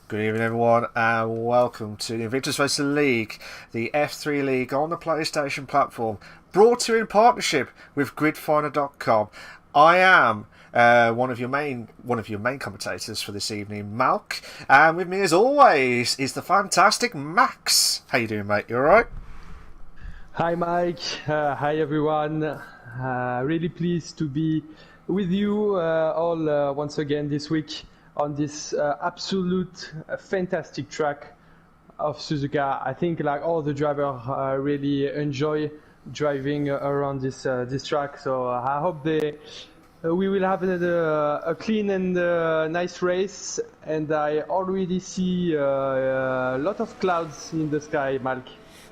Good evening, everyone, and welcome to the Invictus Racing League, the F3 League on the PlayStation platform, brought to you in partnership with GridFinder.com. I am one of your main commentators for this evening, Malc, and with me, as always, is the fantastic Max. How you doing, mate? You all right? Hi, Mike. Hi, everyone. Really pleased to be with you all once again this week on this absolute fantastic track of Suzuka. I think like all the drivers really enjoy driving around this track. So I hope we will have a clean and nice race. And I already see a lot of clouds in the sky, Malc.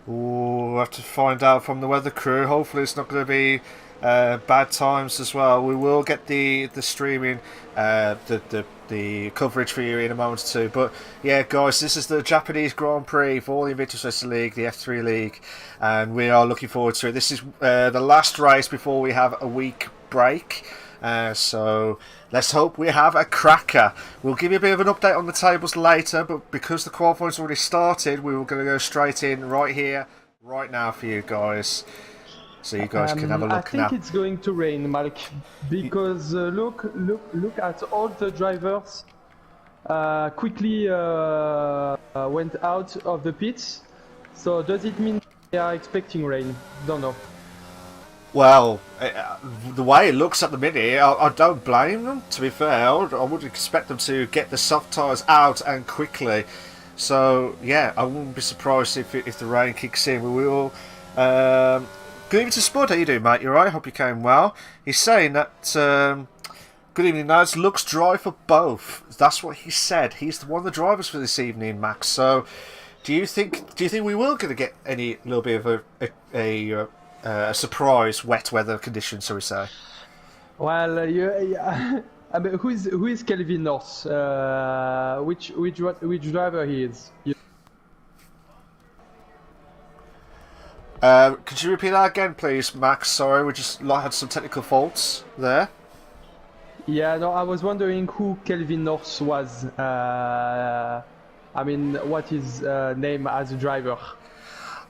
We'll have to find out from the weather crew. Hopefully it's not going to be bad times as well. We will get the streaming, the coverage for you in a moment or two. But yeah, guys, this is the Japanese Grand Prix for the Invictus Racing League, the F3 League, and we are looking forward to it. This is the last race before we have a week break. So let's hope we have a cracker. We'll give you a bit of an update on the tables later, but because the qualifying's already started, we were going to go straight in right here, right now for you guys. So you guys can have a look now. I think it's going to rain, Malc, because look at all the drivers quickly went out of the pits. So does it mean they are expecting rain? Don't know. Well, the way it looks at the minute, I don't blame them, to be fair. I would expect them to get the soft tyres out and quickly. So, yeah, I wouldn't be surprised if the rain kicks in. We will... good evening to Spud. How you doing, mate? You alright? Hope you came well. He's saying that... good evening, lads. Looks dry for both. That's what he said. He's one of the drivers for this evening, Max. So, do you think we will going to get any little bit of a surprise wet weather condition, so we say? Well, I mean, who is Kelvin North? Which driver he is? Could you repeat that again, please, Max? Sorry, we just had some technical faults there. Yeah, no, I was wondering who Kelvin North was. I mean, what his name as a driver?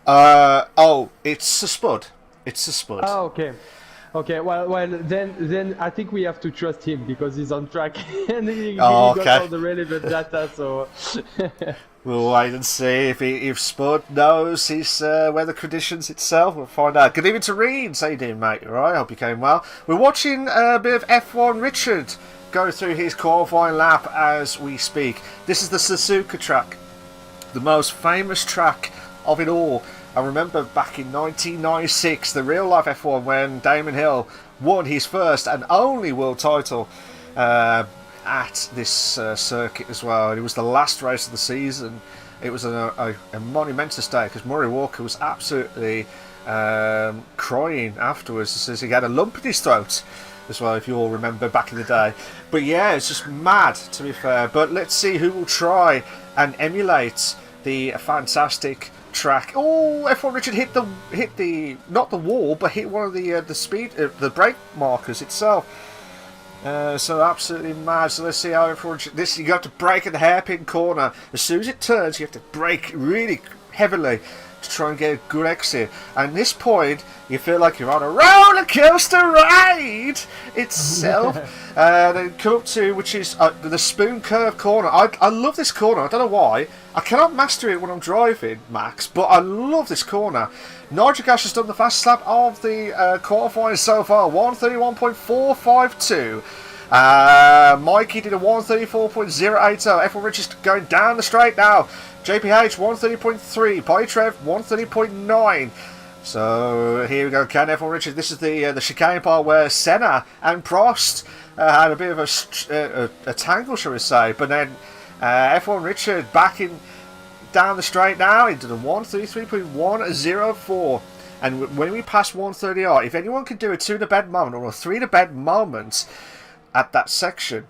Oh, it's a Spud. It's a Spud. Oh, okay. Okay, well, then I think we have to trust him because he's on track and he got all the relevant data. So we'll wait and see if Spud knows his weather conditions itself. We'll find out. Good evening to Reed. How you doing, mate? All right. Hope you came well. We're watching a bit of F1 Richard go through his qualifying lap as we speak. This is the Suzuka track, the most famous track of it all. I remember back in 1996, the real life F1, when Damon Hill won his first and only world title at this circuit as well. It was the last race of the season. It was a monumentous day because Murray Walker was absolutely crying afterwards. He says he had a lump in his throat as well, if you all remember back in the day. But yeah, it's just mad, to be fair. But let's see who will try and emulate the fantastic track. Oh, F1 Richard hit the not the wall, but hit one of the brake markers itself. So absolutely mad. So let's see how F1 Richard, you have to brake at the hairpin corner. As soon as it turns, you have to brake really heavily to try and get a good exit. And at this point, you feel like you're on a roller coaster ride itself. Then come up to, which is the spoon curve corner. I love this corner. I don't know why. I cannot master it when I'm driving, Max, but I love this corner. Nigel Gash has done the fastest lap of the qualifying so far, 131.452. Mikey did a 134.080. F1 Richards going down the straight now. JPH 130.3. Pytrev 130.9. So here we go, Ken F1 Richards. This is the chicane part where Senna and Prost had a bit of a tangle, shall we say, but then F1 Richard backing down the straight now into the 133.104. And when we pass 130R, if anyone can do a 2 to bed moment or a 3 to bed moment at that section,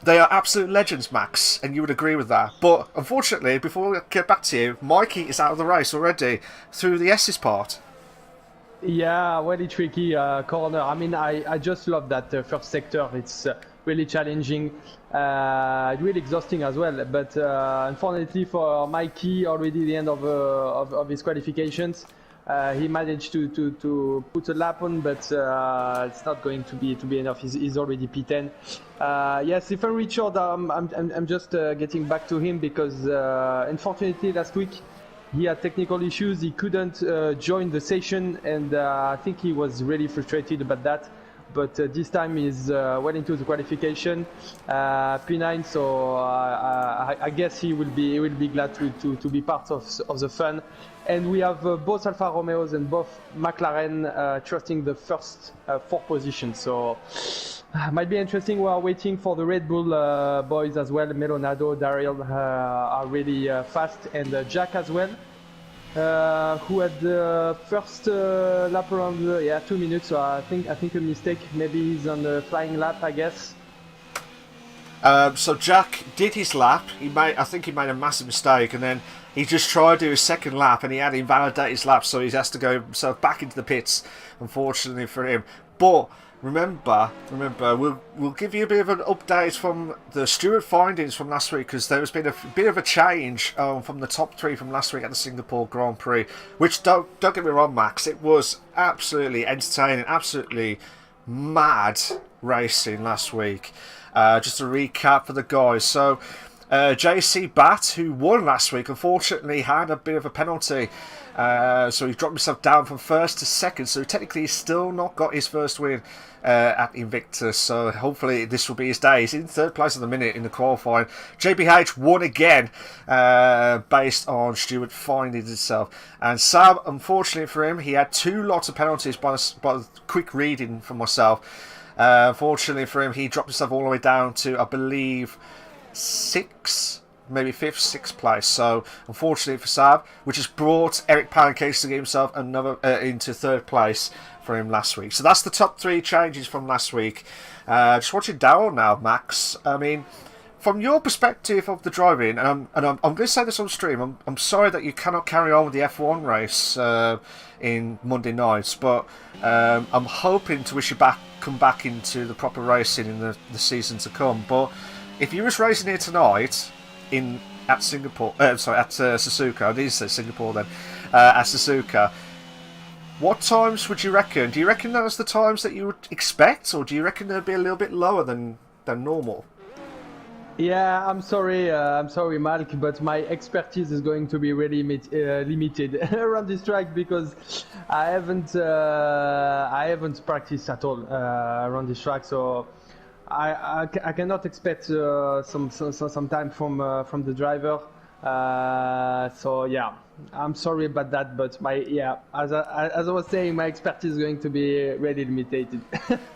they are absolute legends, Max, and you would agree with that. But unfortunately, before we get back to you, Mikey is out of the race already through the S's part. Yeah, very tricky corner. I mean, I just love that first sector. It's really challenging, really exhausting as well. But unfortunately for Mikey, already the end of his qualifications, he managed to put a lap on, but it's not going to be enough. He's already P10. Yes, Stephen Richard, I'm just getting back to him because unfortunately last week he had technical issues. He couldn't join the session, and I think he was really frustrated about that. But this time he's well into the qualification, P9. So I guess he will be glad to be part of the fun. And we have both Alfa Romeos and both McLaren trusting the first 4 positions. So might be interesting. We are waiting for the Red Bull boys as well. Melonado, Daryl are really fast, and Jack as well, who had the first lap around 2 minutes. So I think a mistake. Maybe he's on the flying lap, I guess. So Jack did his lap. I think he made a massive mistake, and then he just tried to do his second lap, and he had to invalidate his lap, so he has to go himself back into the pits, unfortunately for him. But remember, we'll give you a bit of an update from the steward findings from last week, because there has been a bit of a change from the top 3 from last week at the Singapore Grand Prix. Which don't get me wrong, Max, it was absolutely entertaining, absolutely mad racing last week. Just a recap for the guys. So JC Bat, who won last week, unfortunately had a bit of a penalty. So he dropped himself down from first to second. So technically he's still not got his first win at Invictus. So hopefully this will be his day. He's in third place at the minute in the qualifying. JBH won again based on Stewart findings itself. And Sam, unfortunately for him, he had 2 lots of penalties by the quick reading from myself. Unfortunately for him, he dropped himself all the way down to, I believe, 6th, maybe 5th, 6th place. So unfortunately for Saab, which has brought Eric Pancakes to get himself another into 3rd place for him last week. So that's the top 3 changes from last week. Just watching Daryl now, Max. I mean, from your perspective of the driving, and I'm going to say this on stream, I'm sorry that you cannot carry on with the F1 race in Monday nights, but I'm hoping to wish you come back into the proper racing in the season to come. But if you was racing here tonight at Singapore, at Suzuka, I didn't say Singapore then, at Suzuka, what times would you reckon? Do you reckon those are the times that you would expect, or do you reckon they'd be a little bit lower than normal? Yeah, I'm sorry, Malc, but my expertise is going to be really limited around this track because I haven't practiced at all around this track, so I cannot expect some time from the driver. So yeah, I'm sorry about that, but as I was saying, my expertise is going to be really limited.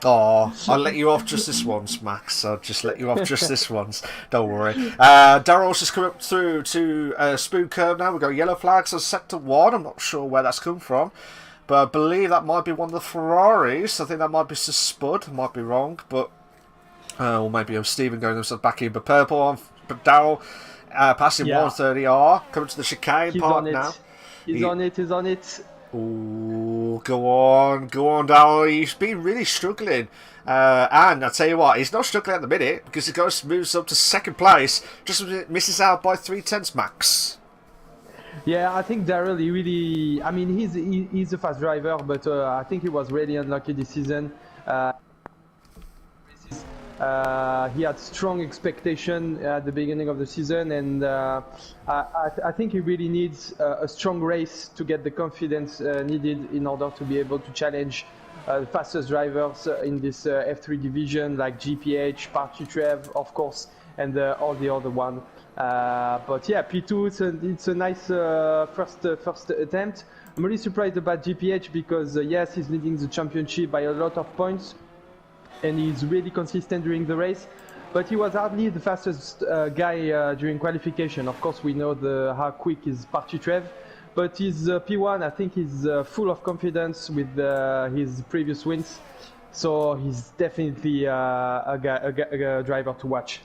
Oh, I'll let you off just this once, Max. I'll just let you off just this once. Don't worry. Daryl's just come up through to Spoon Curve now. We've got yellow flags on sector 1. I'm not sure where that's come from, but I believe that might be one of the Ferraris. I think that might be Sir Spud. I might be wrong, but or maybe Stephen going himself back in. But purple on Daryl. Passing 130R, coming to the chicane part now. He's on it. Ooh, go on, Daryl. He's been really struggling. And I'll tell you what, he's not struggling at the minute because he moves up to 2nd place, just misses out by 3/10 max. Yeah, I think Daryl, he's a fast driver, but I think he was really unlucky this season. He had strong expectation at the beginning of the season, and I think he really needs a strong race to get the confidence needed in order to be able to challenge the fastest drivers in this F3 division, like GPH, Party Trev, of course, and all the other one. But yeah, P2, it's a nice first attempt. I'm really surprised about GPH because yes, he's leading the championship by a lot of points, and he's really consistent during the race, but he was hardly the fastest guy during qualification. Of course, we know how quick is Party Trev, but his P1, I think he's full of confidence with his previous wins, so he's definitely a driver to watch.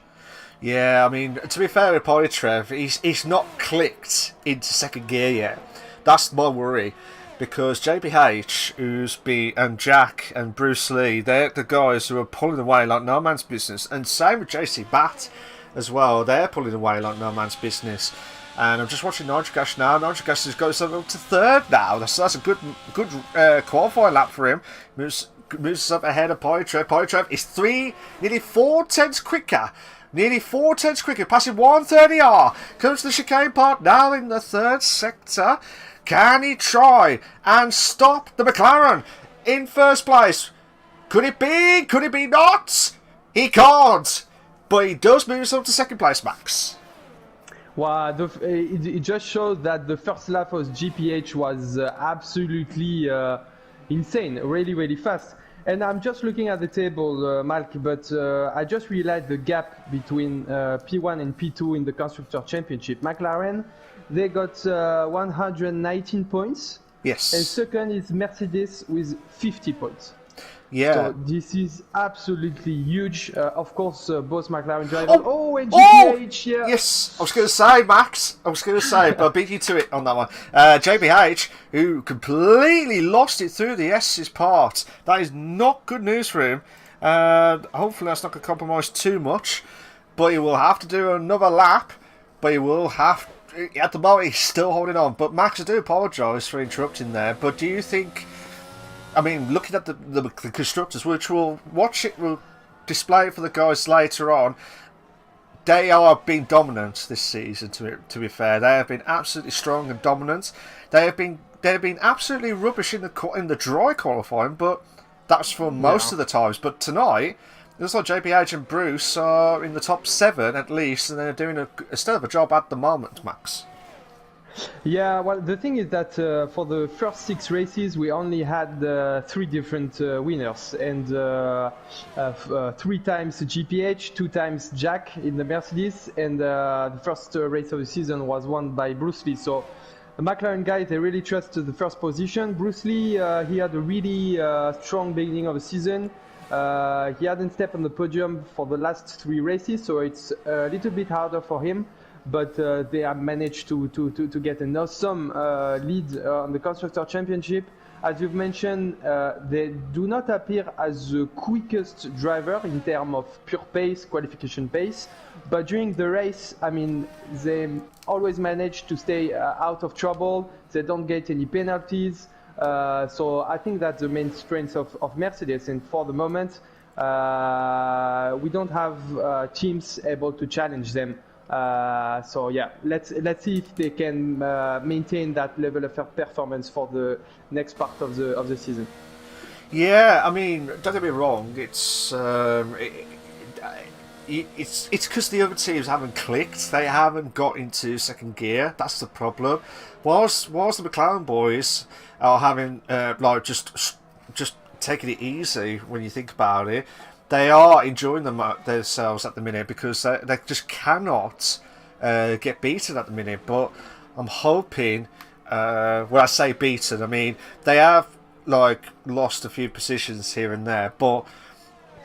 Yeah, I mean, to be fair with Party Trev, he's not clicked into 2nd gear yet. That's my worry. because JBH, and Jack and Bruce Lee, they're the guys who are pulling away like no man's business, and same with JC Bat as well. They're pulling away like no man's business. And I'm just watching Nitrogash now. Nitrogash has got himself up to third now. That's a good qualifying lap for him. Moves up ahead of Poitrev. Poitrev is nearly 4 tenths quicker. Nearly 4 tenths quicker, passing 130R. Comes to the chicane part now in the third sector. Can he try and stop the McLaren in first place? Could it be? Could it be not? He can't. But he does move himself to second place, Max. Well, it just shows that the first lap of GPH was absolutely insane, really, really fast. And I'm just looking at the table, Malc, but I just realized the gap between P1 and P2 in the Constructor Championship. McLaren, they got 119 points. Yes. And second is Mercedes with 50 points. Yeah. So this is absolutely huge. Of course, both McLaren drivers. And GPH, yeah. Yes, I was going to say, Max. But I beat you to it on that one. JBH, who completely lost it through the S's part. That is not good news for him. Hopefully that's not going to compromise too much. But he will have to do another lap. But he will have... At the moment, he's still holding on. But Max, I do apologise for interrupting there. But do you think... I mean, looking at the constructors, which we'll display it for the guys later on, they are being dominant this season. To be fair, they have been absolutely strong and dominant. They have been absolutely rubbish in the dry qualifying, but that's for most of the times. But tonight, it looks like JPH and Bruce are in the top 7 at least, and they're doing a still of a job at the moment, Max. Yeah, well, the thing is that for the first 6 races, we only had 3 different winners, and 3 times GPH, 2 times Jack in the Mercedes, and the first race of the season was won by Bruce Lee. So the McLaren guys, they really trust the first position. Bruce Lee, he had a really strong beginning of the season. He hadn't stepped on the podium for the last 3 races, so it's a little bit harder for him. But they have managed to get an awesome lead on the Constructor Championship. As you've mentioned, they do not appear as the quickest driver in terms of pure pace, qualification pace. But during the race, I mean, they always manage to stay out of trouble. They don't get any penalties. So I think that's the main strength of Mercedes. And for the moment, we don't have teams able to challenge them. So yeah, let's see if they can maintain that level of performance for the next part of the season. Yeah, I mean, don't get me wrong. It's because the other teams haven't clicked. They haven't got into second gear. That's the problem. Whilst the McLaren boys are having like just taking it easy when you think about it. They are enjoying themselves at the minute because they just cannot get beaten at the minute. But I'm hoping, when I say beaten, I mean they have like lost a few positions here and there. But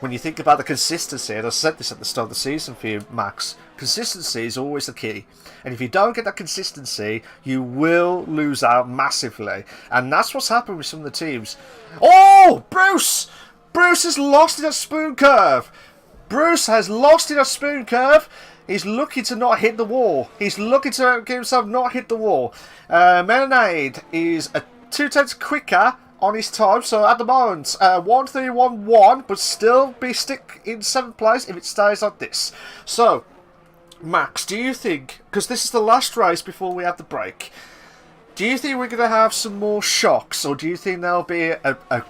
when you think about the consistency, and I said this at the start of the season for you, Max, consistency is always the key. And if you don't get that consistency, you will lose out massively. And that's what's happened with some of the teams. Oh, Bruce! Bruce has lost in a spoon curve. Bruce has lost in a spoon curve. He's looking to not hit the wall. He's looking to get himself not hit the wall. Melanade is a 2 tenths quicker on his time. So at the moment, 1:31.1, but still be stick in 7th place if it stays like this. So, Max, do you think, because this is the last race before we have the break, do you think we're going to have some more shocks, or do you think there'll be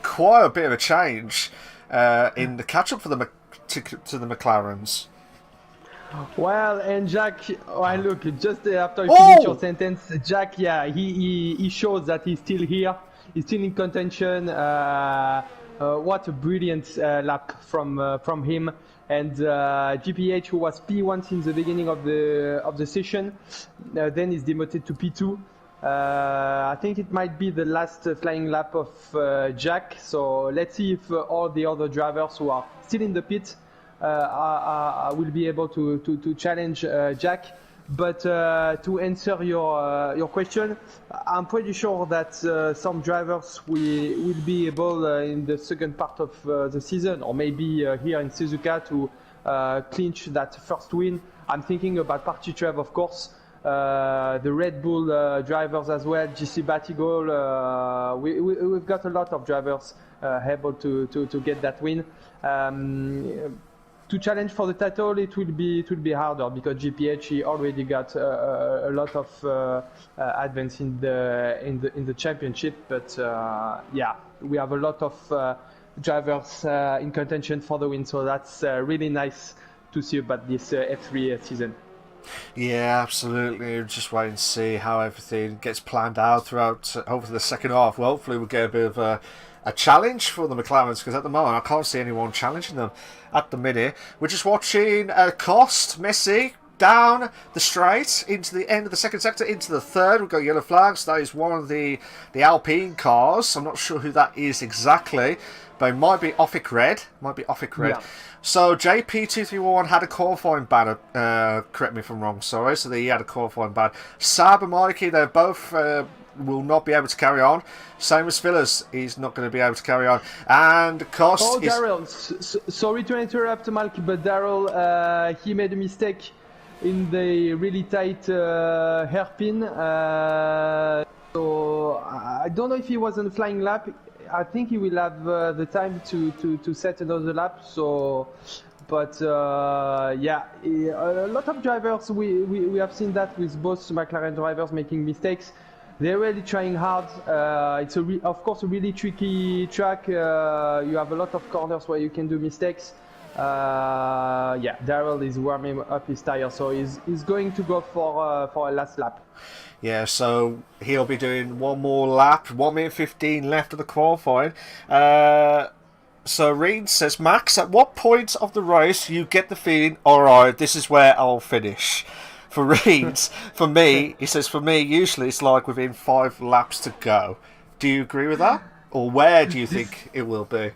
quite a bit of a change in the catch-up for the to the McLarens? Well, and Jack, look, just after you finish your sentence, Jack, yeah, he shows that he's still here, he's still in contention. What a brilliant lap from him. And GPH, who was P1 since the beginning of the session, then is demoted to P2. I think it might be the last flying lap of Jack, so let's see if all the other drivers who are still in the pit will be able to challenge Jack. But to answer your question, I'm pretty sure that some drivers will be able in the second part of the season, or maybe here in Suzuka, to clinch that first win. I'm thinking about Party Trev, of course, the Red Bull drivers as well, GC Batigol. We've got a lot of drivers able to get that win. To challenge for the title, it will be harder because GPH he already got a lot of advance in the championship. But yeah, we have a lot of drivers in contention for the win, so that's really nice to see about this F3 season. Yeah, absolutely. Just wait and see how everything gets planned out throughout over the second half. Well, hopefully we'll get a bit of a challenge for the McLarens, because at the moment I can't see anyone challenging them at the minute. We're just watching Cost, Messi, down the straight into the end of the second sector, into the third. We've got yellow flags. That is one of the Alpine cars. I'm not sure who that is exactly, but it might be Offic Red. Yeah. So JP2311 had a qualifying ban, correct me if I'm wrong, sorry. So he had a qualifying ban. Saab and Mikey, they both will not be able to carry on. Same as Fillers, he's not going to be able to carry on. And Cost Oh, Daryl, sorry to interrupt, Malc, but Daryl, he made a mistake in the really tight hairpin. So I don't know if he was on a flying lap. I think he will have the time to set another lap. So, but yeah, a lot of drivers, we have seen that with both McLaren drivers making mistakes. They're really trying hard. It's of course a really tricky track. You have a lot of corners where you can do mistakes. Yeah, Daryl is warming up his tire, so he's going to go for a last lap. Yeah, so he'll be doing one more lap. 1 minute 15 left of the qualifying. So Reed says, Max, at what point of the race you get the feeling, alright, this is where I'll finish? For Reeds, for me, he says, for me, usually it's like within 5 laps to go. Do you agree with that? Or where do you think it will be?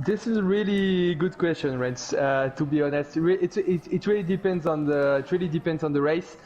This is a really good question, Rens. To be honest, it really depends on the race.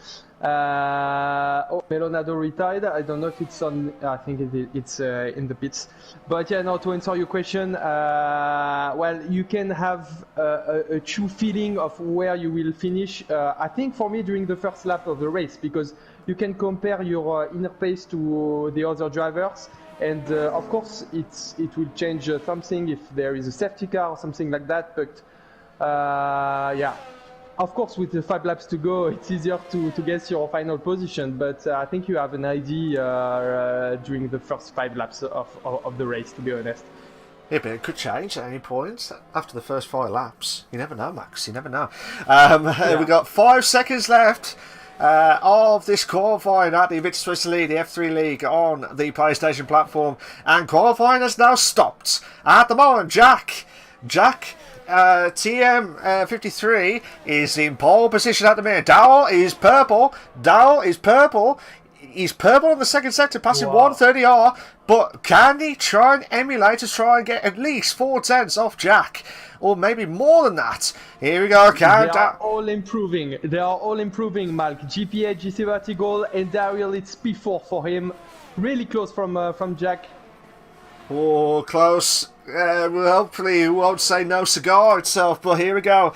Melonado retired. I don't know if it's on. I think it's in the pits. But yeah, no. To answer your question, well, you can have a true feeling of where you will finish. I think for me during the first lap of the race, because you can compare your inner pace to the other drivers. And of course, it will change something if there is a safety car or something like that. But yeah, of course, with the 5 laps to go, it's easier to guess your final position. But I think you have an idea during the first 5 laps of the race, to be honest. Yeah, but it could change at any point after the first 5 laps. You never know, Max. You never know. Yeah. We've got 5 seconds left of this qualifying at the Invictus Racing League, the F3 League on the PlayStation platform, and qualifying has now stopped at the moment. Jack TM53 is in pole position at the minute. Dowell is purple. He's purple in the second sector, passing 130R. But can he try and emulate to try and get at least 4 tenths off Jack? Or maybe more than that. Here we go, countdown. They are all improving, Malc. GPH, GC Vertical, and Daryl, it's P4 for him. Really close from Jack. Oh, close. Well, hopefully he won't say no cigar itself, but here we go.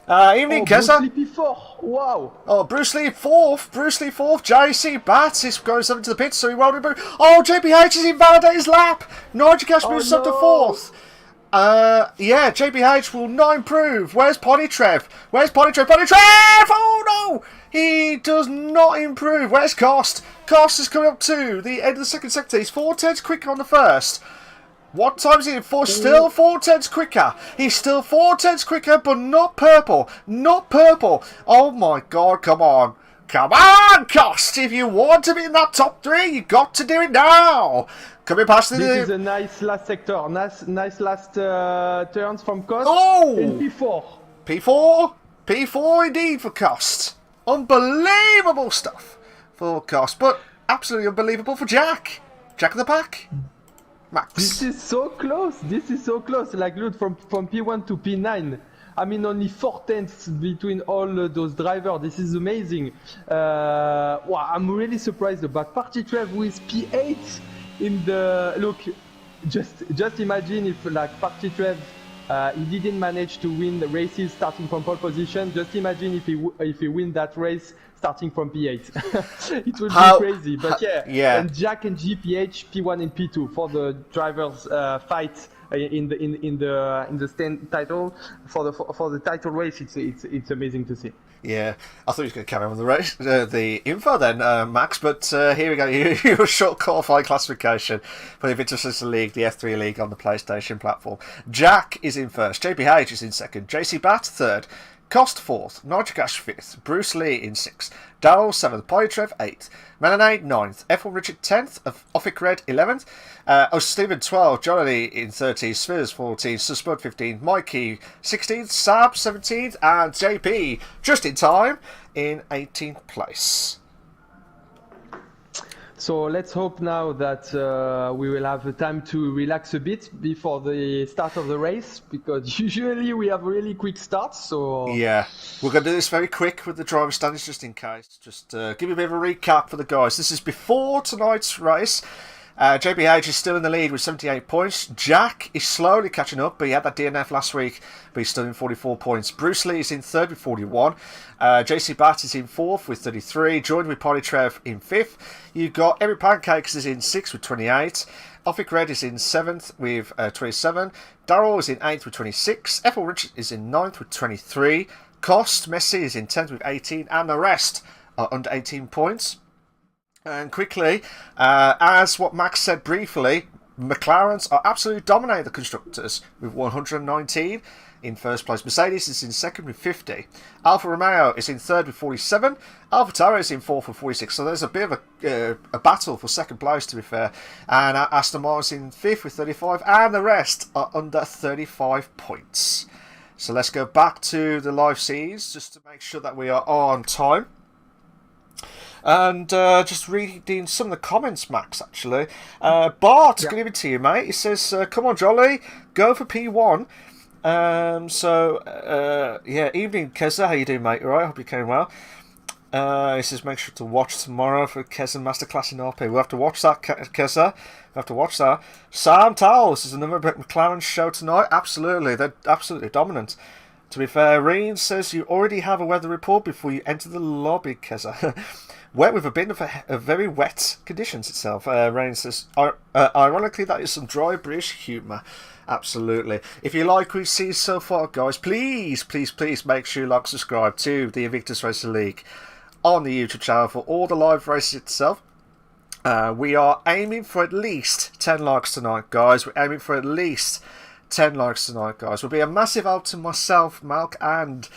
Evening, Keza. Bruce Lee P4, wow. Oh, Bruce Lee fourth. JC Bats is going up into the pits, so he won't improve. Oh, JPH has invalidated his lap. Nigel Cash moves up to 4th. Yeah, JPH will not improve. Where's Pontytrev? Pontytrev! Oh no! He does not improve. Where's Cost? Cost is coming up to the end of the second sector. He's 4 tenths quicker on the first. What time is he for? Still 4 tenths quicker. He's still 4 tenths quicker, but not purple. Oh my god, come on. Come on, Cost! If you want to be in that top 3, you got to do it now. Coming past the... This is a nice last sector. Nice last turns from Cost. Oh! And P4. P4 indeed for Cost. Unbelievable stuff for Cost, but absolutely unbelievable for Jack. Jack of the pack. Max. This is so close. Like, look, from P1 to P9. I mean, only 4 tenths between all those drivers. This is amazing. Wow, I'm really surprised about Party 12 with P8 in the look. Just imagine if like Party 12. He didn't manage to win the races starting from pole position. Just imagine if he win that race starting from P8. It would be crazy. But yeah. And Jack and GPH P1 and P2 for the drivers fight in the stand title for the title race. It's amazing to see. Yeah, I thought you were going to carry on with the race, the info then, Max. But here we go. Your short qualifying classification for the Invictus Racing League, the F3 League on the PlayStation platform. Jack is in first. JPH is in second. JC Bat third. Cost 4th, Nitrogash 5th, Bruce Lee in 6th, Daryl 7th, Polytrev 8th, Melanade 9th, F1 Richard 10th, Offic Red 11th, Stephen 12th, Johnny in 13th, Smithers 14th, Suspud 15th, Mikey 16th, Sab 17th, and JP just in time in 18th place. So let's hope now that we will have the time to relax a bit before the start of the race, because usually we have really quick starts. So yeah, we're going to do this very quick with the driver standings just in case. Just give you a bit of a recap for the guys. This is before tonight's race. JBH is still in the lead with 78 points. Jack is slowly catching up, but he had that DNF last week, but he's still in 44 points. Bruce Lee is in third with 41. JC Bat is in fourth with 33, joined with Polytrev in fifth. You've got Every Pancakes is in sixth with 28. Offic Red is in seventh with 27. Darryl is in eighth with 26. Ethel Richard is in ninth with 23. Cost Messi is in 10th with 18, and the rest are under 18 points. And quickly, as what Max said briefly, McLarens are absolutely dominating the constructors with 119 in first place. Mercedes is in second with 50. Alfa Romeo is in third with 47. Alfa Tauri is in fourth with 46. So there's a bit of a battle for second place, to be fair. And Aston Martin's in fifth with 35. And the rest are under 35 points. So let's go back to the live scenes just to make sure that we are on time. And just reading some of the comments, Max, actually. Bart, good evening to you, mate. He says, come on, Jolly, go for P1. Yeah, evening, Keza. How you doing, mate? All right, hope you came well. He says, make sure to watch tomorrow for Keza Masterclass in RP. We'll have to watch that, Keza. We'll have to watch that. Sam Towles is another McLaren show tonight. Absolutely. They're absolutely dominant. To be fair, Reen says you already have a weather report before you enter the lobby, Keza. Wet with a bit of a very wet conditions itself. Rain says, ironically, that is some dry British humour. Absolutely. If you like what we've seen so far, guys, please make sure you like and subscribe to the Invictus Racing League on the YouTube channel for all the live races itself. We are aiming for at least 10 likes tonight, guys. We're aiming for at least 10 likes tonight, guys. Will be a massive help to myself, Malc, and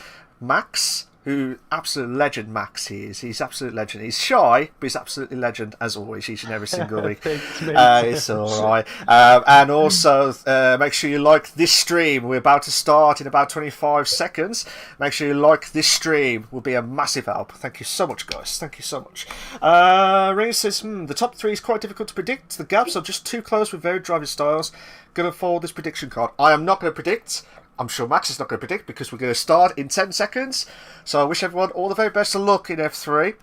Max, who absolute legend. Max, he is. He's absolute legend. He's shy, but he's absolutely legend as always, each and every single week. Thanks, mate. It's all right. And also, make sure you like this stream. We're about to start in about 25 seconds. Make sure you like this stream. Will be a massive help. Thank you so much, guys. Thank you so much. Ring says, the top three is quite difficult to predict. The gaps are just too close with varied driving styles. Going to fold this prediction card. I am not going to predict. I'm sure Max is not going to predict because we're going to start in 10 seconds. So I wish everyone all the very best of luck in F3.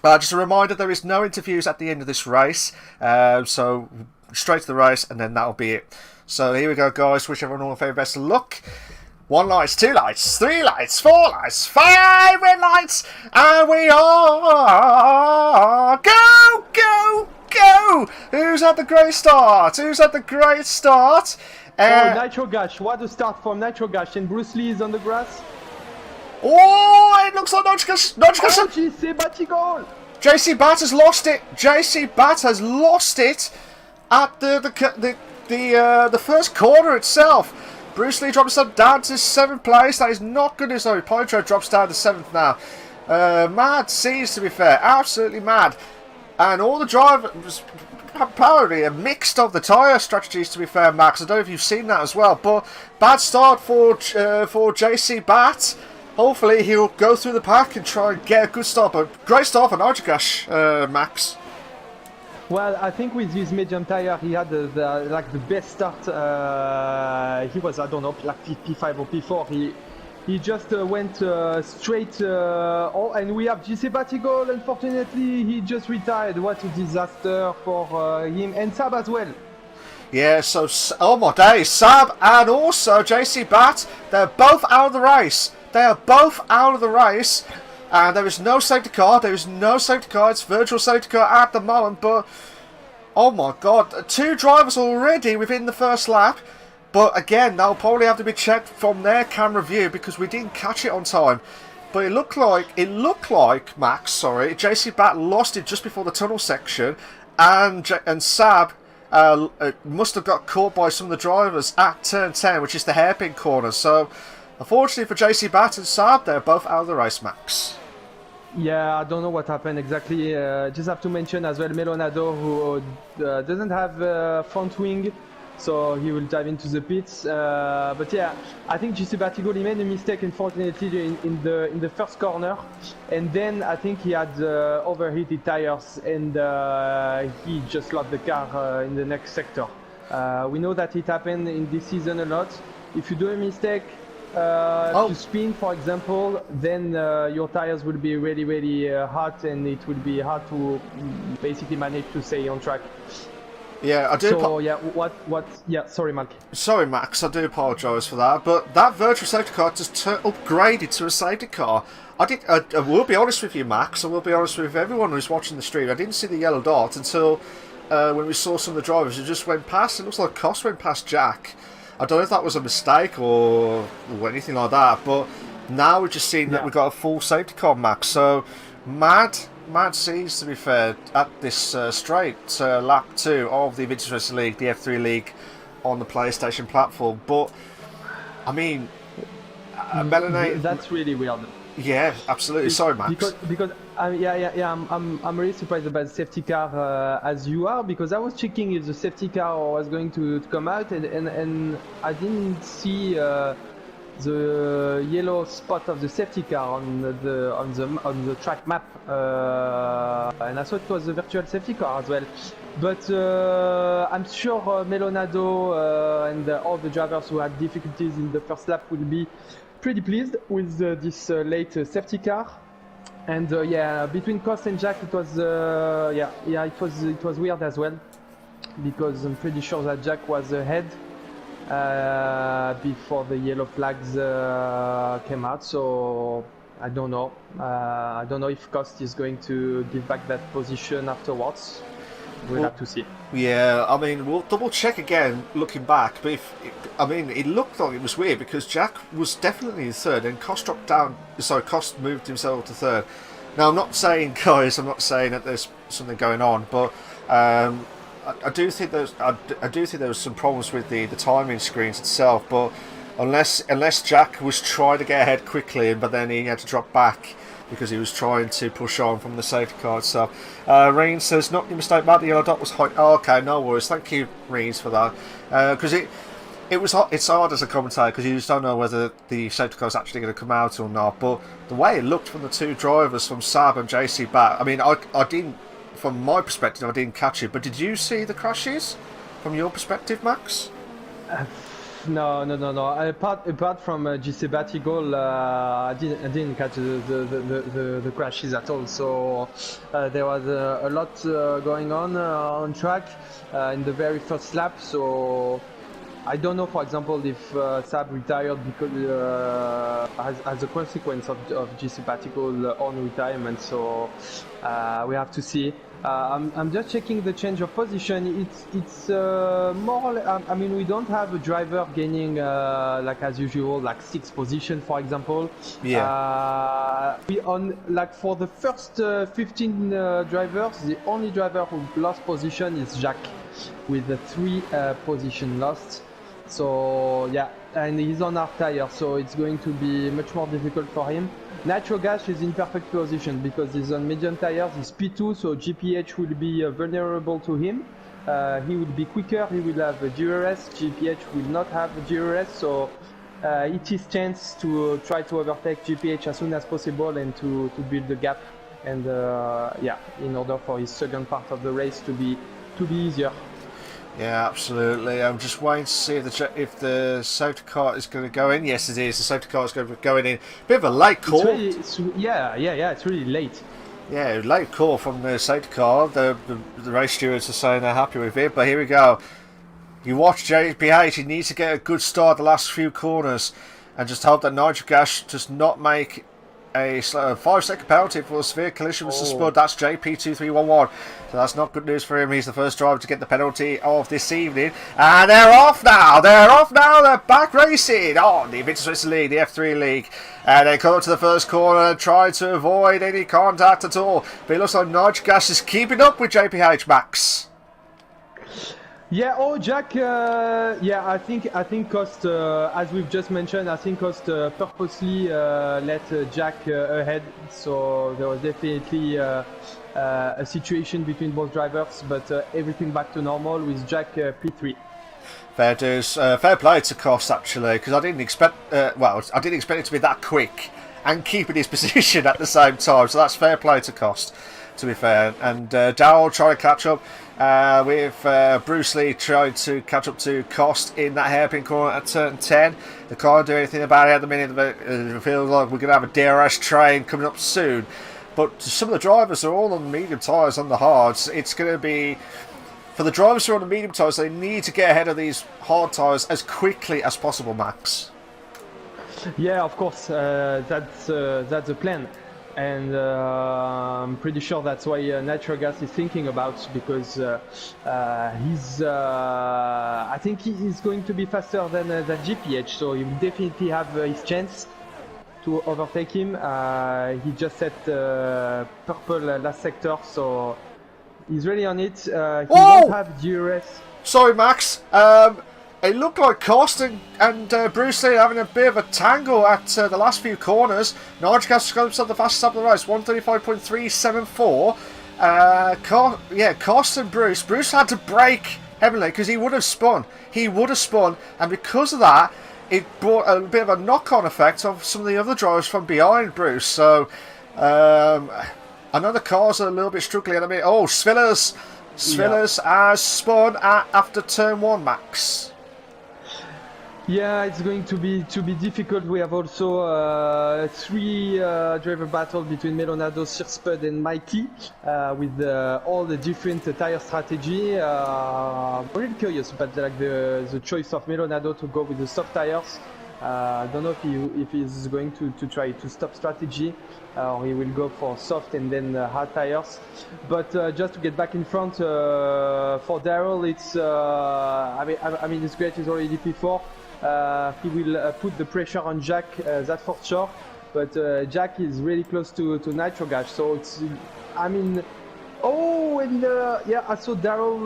Just a reminder, there is no interviews at the end of this race. So straight to the race and then that'll be it. So here we go, guys. Wish everyone all the very best of luck. 1 light, 2 lights, 3 lights, 4 lights, 5 red lights. And we are... Go, go, go! Who's had the great start? Who's had the great start? Nitro Gash, what a start from Nitro Gash, and Bruce Lee is on the grass. Oh, it looks like Nitro Gash. JC Bat goal. JC Bat has lost it. JC Bat has lost it at the first corner itself. Bruce Lee drops down to 7th place. That is not good. Sorry, Polytrev drops down to 7th now. Mad scenes, to be fair, absolutely mad. And all the drivers apparently a mixed of the tyre strategies, to be fair, Max. I don't know if you've seen that as well, but bad start for JC Bat. Hopefully he'll go through the pack and try and get a good start, but great start for Nitrogash, Max. Well, I think with his medium tyre he had the best start. He was, I don't know, like P5 or P4. he just went straight. And we have GC Batigol. Unfortunately, he just retired. What a disaster for him and Sab as well. Yeah, so, oh my days, Sab and also JC Bat, they're both out of the race. They are both out of the race. And there is no safety car. There is no safety car. It's virtual safety car at the moment. But, oh my god, 2 drivers already within the first lap. But again, they'll probably have to be checked from their camera view because we didn't catch it on time. But it looked like, Max, sorry, JC Bat lost it just before the tunnel section. And Sab must have got caught by some of the drivers at turn 10, which is the hairpin corner. So, unfortunately for JC Bat and Saab, they're both out of the race, Max. Yeah, I don't know what happened exactly. Just have to mention as well Melonado, who doesn't have front wing, so he will dive into the pits. But yeah, I think GC Batigol, he made a mistake, unfortunately, in the first corner, and then I think he had overheated tires, and he just lost the car in the next sector. We know that it happened in this season a lot. If you do a mistake, to spin, for example, then your tires will be really, really hot, and it will be hard to basically manage to stay on track. Yeah, I do. So yeah, yeah, sorry, Malc. Sorry, Max. I do apologise for that, but that virtual safety car just upgraded to a safety car. I will be honest with you, Max. I will be honest with everyone who's watching the stream. I didn't see the yellow dot until when we saw some of the drivers who just went past. It looks like Koss went past Jack. I don't know if that was a mistake or anything like that, but now we're just seeing that we've got a full safety car, Max. So, mad scenes, to be fair, at this straight lap 2 of the Invictus Racing League, the F3 League, on the PlayStation platform. But, I mean, Melanie... That's really weird. Yeah, absolutely. Sorry, Max. Because I'm really surprised about the safety car as you are, because I was checking if the safety car was going to come out, and I didn't see the yellow spot of the safety car on the track map, and I thought it was a virtual safety car as well. But I'm sure Melonado and all the drivers who had difficulties in the first lap will be pretty pleased with this late safety car. And yeah, between Koss and Jack, it was it was weird as well, because I'm pretty sure that Jack was ahead before the yellow flags came out. So I don't know. I don't know if Koss is going to give back that position afterwards. We'll have to see. Yeah, I mean, we'll double check again looking back, but it looked like it was weird because Jack was definitely in third and Koss dropped down, so Koss moved himself to third. Now, I'm not saying, guys, that there's something going on, but I do think there was some problems with the timing screens itself, but unless Jack was trying to get ahead quickly, but then he had to drop back because he was trying to push on from the safety car itself. Reigns says, not your mistake, Matt, the yellow dot was hot. Oh, okay, no worries. Thank you, Reigns, for that. Because it's hard as a commentator because you just don't know whether the safety car is actually going to come out or not. But the way it looked from the 2 drivers, from Saab and JC Bat, I mean, I didn't, from my perspective, I didn't catch it. But did you see the crashes from your perspective, Max? No. Apart from GC Batigol, I didn't catch the crashes at all. So there was a lot going on track in the very first lap. So I don't know, for example, if Saab retired because as a consequence of GC Batigol on retirement. So we have to see. I'm just checking the change of position. It's more. I mean, we don't have a driver gaining like as usual, like 6th position, for example. Yeah. We on like for the first 15 drivers, the only driver who lost position is Jack, with the 3 position lost. So yeah, and he's on hard tire, so it's going to be much more difficult for him. Nitro Gas is in perfect position because he's on medium tires, he's P2, so GPH will be vulnerable to him. He will be quicker, he will have a DRS, GPH will not have a DRS, so it's his chance to try to overtake GPH as soon as possible and to build the gap, and yeah, in order for his second part of the race to be easier. Yeah, absolutely. I'm just waiting to see if the safety car is going to go in. Yes, it is. The safety car is going to be going in. Bit of a late call. Yeah. It's really late. Yeah, late call from the safety car. The race stewards are saying they're happy with it. But here we go. You watch JPH. He needs to get a good start the last few corners, and just hope that Nigel Gash does not make a 5-second penalty for a severe collision with Spud. That's JP2311. So that's not good news for him. He's the first driver to get the penalty of this evening. And they're off now. They're back racing on the Invictus Racing League, the F3 League. And they come up to the first corner and try to avoid any contact at all. But it looks like Nigel Gash is keeping up with JPH, Max. Yeah, Jack. I think Cost, as we've just mentioned, I think Cost purposely let Jack ahead. So there was definitely a situation between both drivers, but everything back to normal with Jack P3. Fair dues. Fair play to Cost actually, because I didn't expect. I didn't expect it to be that quick and keeping his position at the same time. So that's fair play to Cost, to be fair. And Darrell trying to catch up. With Bruce Lee trying to catch up to Cost in that hairpin corner at turn 10. They can't do anything about it at the minute. It feels like we're going to have a DRS train coming up soon. But some of the drivers are all on the medium tyres on the hards. It's going to be... For the drivers who are on the medium tyres, they need to get ahead of these hard tyres as quickly as possible, Max. Yeah, of course. That's the plan. And I'm pretty sure that's why Natural Gas is thinking about, because I think he's going to be faster than GPH, so he will definitely have his chance to overtake him. He just set purple last sector, so he's really on it. He won't have DRS. Sorry, Max. It looked like Cost and Bruce Lee having a bit of a tangle at the last few corners. Nigel Gash got himself the fastest up the race, 135.374. Cost and Bruce. Bruce had to brake heavily because he would have spun. And because of that, it brought a bit of a knock-on effect of some of the other drivers from behind Bruce. So, I know the cars are a little bit struggling at the minute. Oh, Svillers has spun after turn 1, Max. Yeah, it's going to be difficult. We have also 3 driver battle between Melonado, Sirspud and Mikey with all the different tire strategy. I'm really curious about the choice of Melonado to go with the soft tires. I don't know if he's going to try to stop strategy or he will go for soft and then hard tires. But just to get back in front for Darrell, it's I mean it's great. He's already P4. He will put the pressure on Jack, that's for sure. But Jack is really close to Nitro Gash, so it's, I mean, I saw Darrell.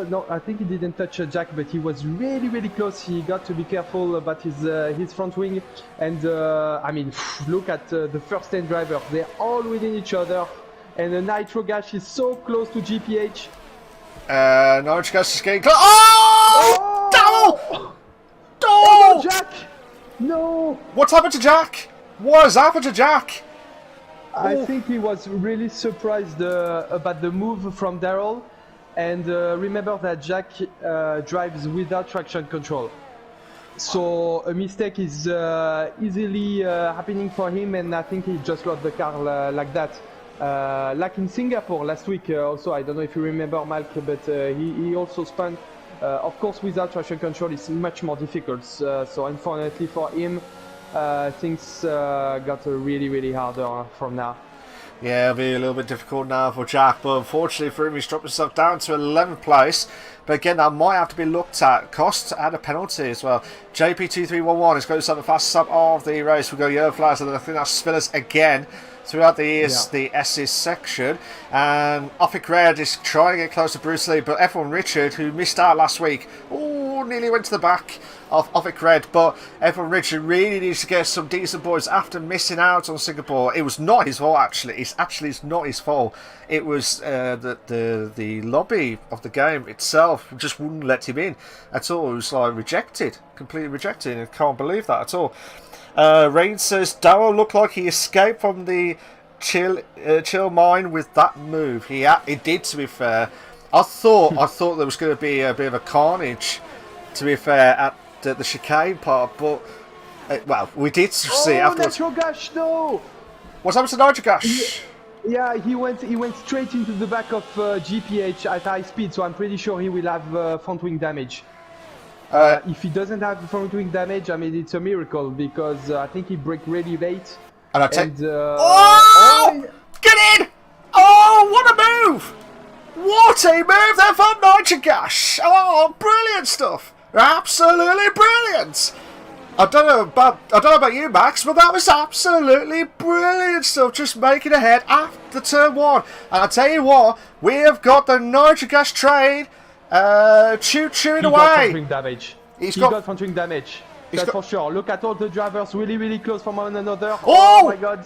No, I think he didn't touch Jack, but he was really close. He got to be careful about his front wing. And I mean, look at the first 10 drivers; they're all within each other. And the Nitro Gash is so close to GPH. Nitro Gash is getting close. Oh! Darrell! Oh, Jack! No! What's happened to Jack? What has happened to Jack? I think he was really surprised about the move from Darrell. And remember that Jack drives without traction control. So a mistake is easily happening for him, and I think he just lost the car like that. Like in Singapore last week also, I don't know if you remember, Malc, but he also spun. Of course, without traction control, it's much more difficult. So unfortunately for him, things got really harder from now. Yeah, it'll be a little bit difficult now for Jack, but unfortunately for him, he's dropped himself down to 11th place. But again, that might have to be looked at. Cost had a penalty as well. JP2311 is going to start the fastest up of the race. We've got yellow flags, and I think that's Spillers again throughout the S's section. And Offic Red is trying to get close to Bruce Lee, but F1 Richard, who missed out last week, nearly went to the back of Offic Red. But F1 Richard really needs to get some decent points after missing out on Singapore. It was not his fault, actually. It's not his fault. It was the lobby of the game itself just wouldn't let him in at all. It was like rejected, completely rejected. I can't believe that at all. Rain says Darrell looked like he escaped from the chill mine with that move. He did, to be fair. I thought there was going to be a bit of a carnage, to be fair, at the chicane part, but well, we did see it afterwards. Nitro Gash, no! What's happened to Nitro Gash? Yeah, he went straight into the back of GPH at high speed, so I'm pretty sure he will have front wing damage. If he doesn't have front wing damage, I mean, it's a miracle, because I think he braked really late. And I take. Get in! Oh, what a move! What a move there from Nitro Gash! Oh, brilliant stuff! Absolutely brilliant! I don't know about you, Max, but that was absolutely brilliant stuff. Just making ahead after turn 1. And I tell you what, we have got the Nitro Gash train choo-chooing away. Got front wing damage. He got front wing damage. That's for sure. Look at all the drivers really close from one another. Oh my god.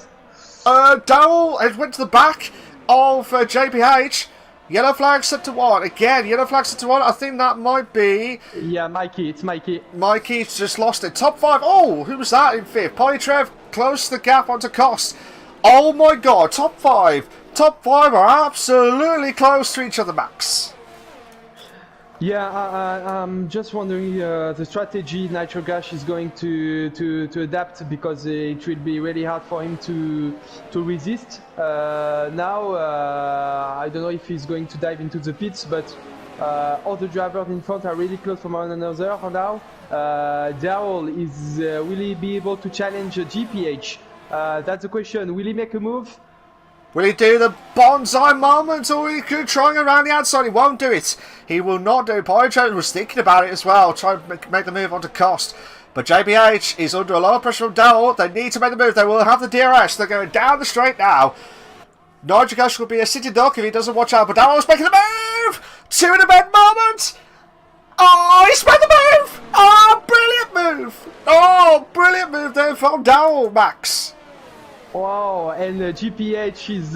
Darrell went to the back of JPH. Yellow flag set to 1. Again, yellow flag set to 1. I think that might be... Yeah, Mikey. It's Mikey. Mikey's just lost it. Top 5. Oh, who was that in 5th? Polytrev close the gap onto Cost. Oh my god, top 5. Top 5 are absolutely close to each other, Max. Yeah, I'm just wondering the strategy Nitro Gash is going to adapt, because it will be really hard for him to resist. Now, I don't know if he's going to dive into the pits, but all the drivers in front are really close from one another now. Darrell will he be able to challenge GPH? That's the question. Will he make a move? Will he do the bonsai moment, or he could try around the outside? He won't do it. He will not do it. Polytrev was thinking about it as well, trying to make the move onto Cost. But JBH is under a lot of pressure from Darrell. They need to make the move. They will have the DRS. They're going down the straight now. Nitro Gash will be a city duck if he doesn't watch out. But Darrell's making the move. 2 in a bed moment. Oh, he's made the move. Oh, brilliant move. Oh, brilliant move there from Darrell, Max. Wow, and GPH is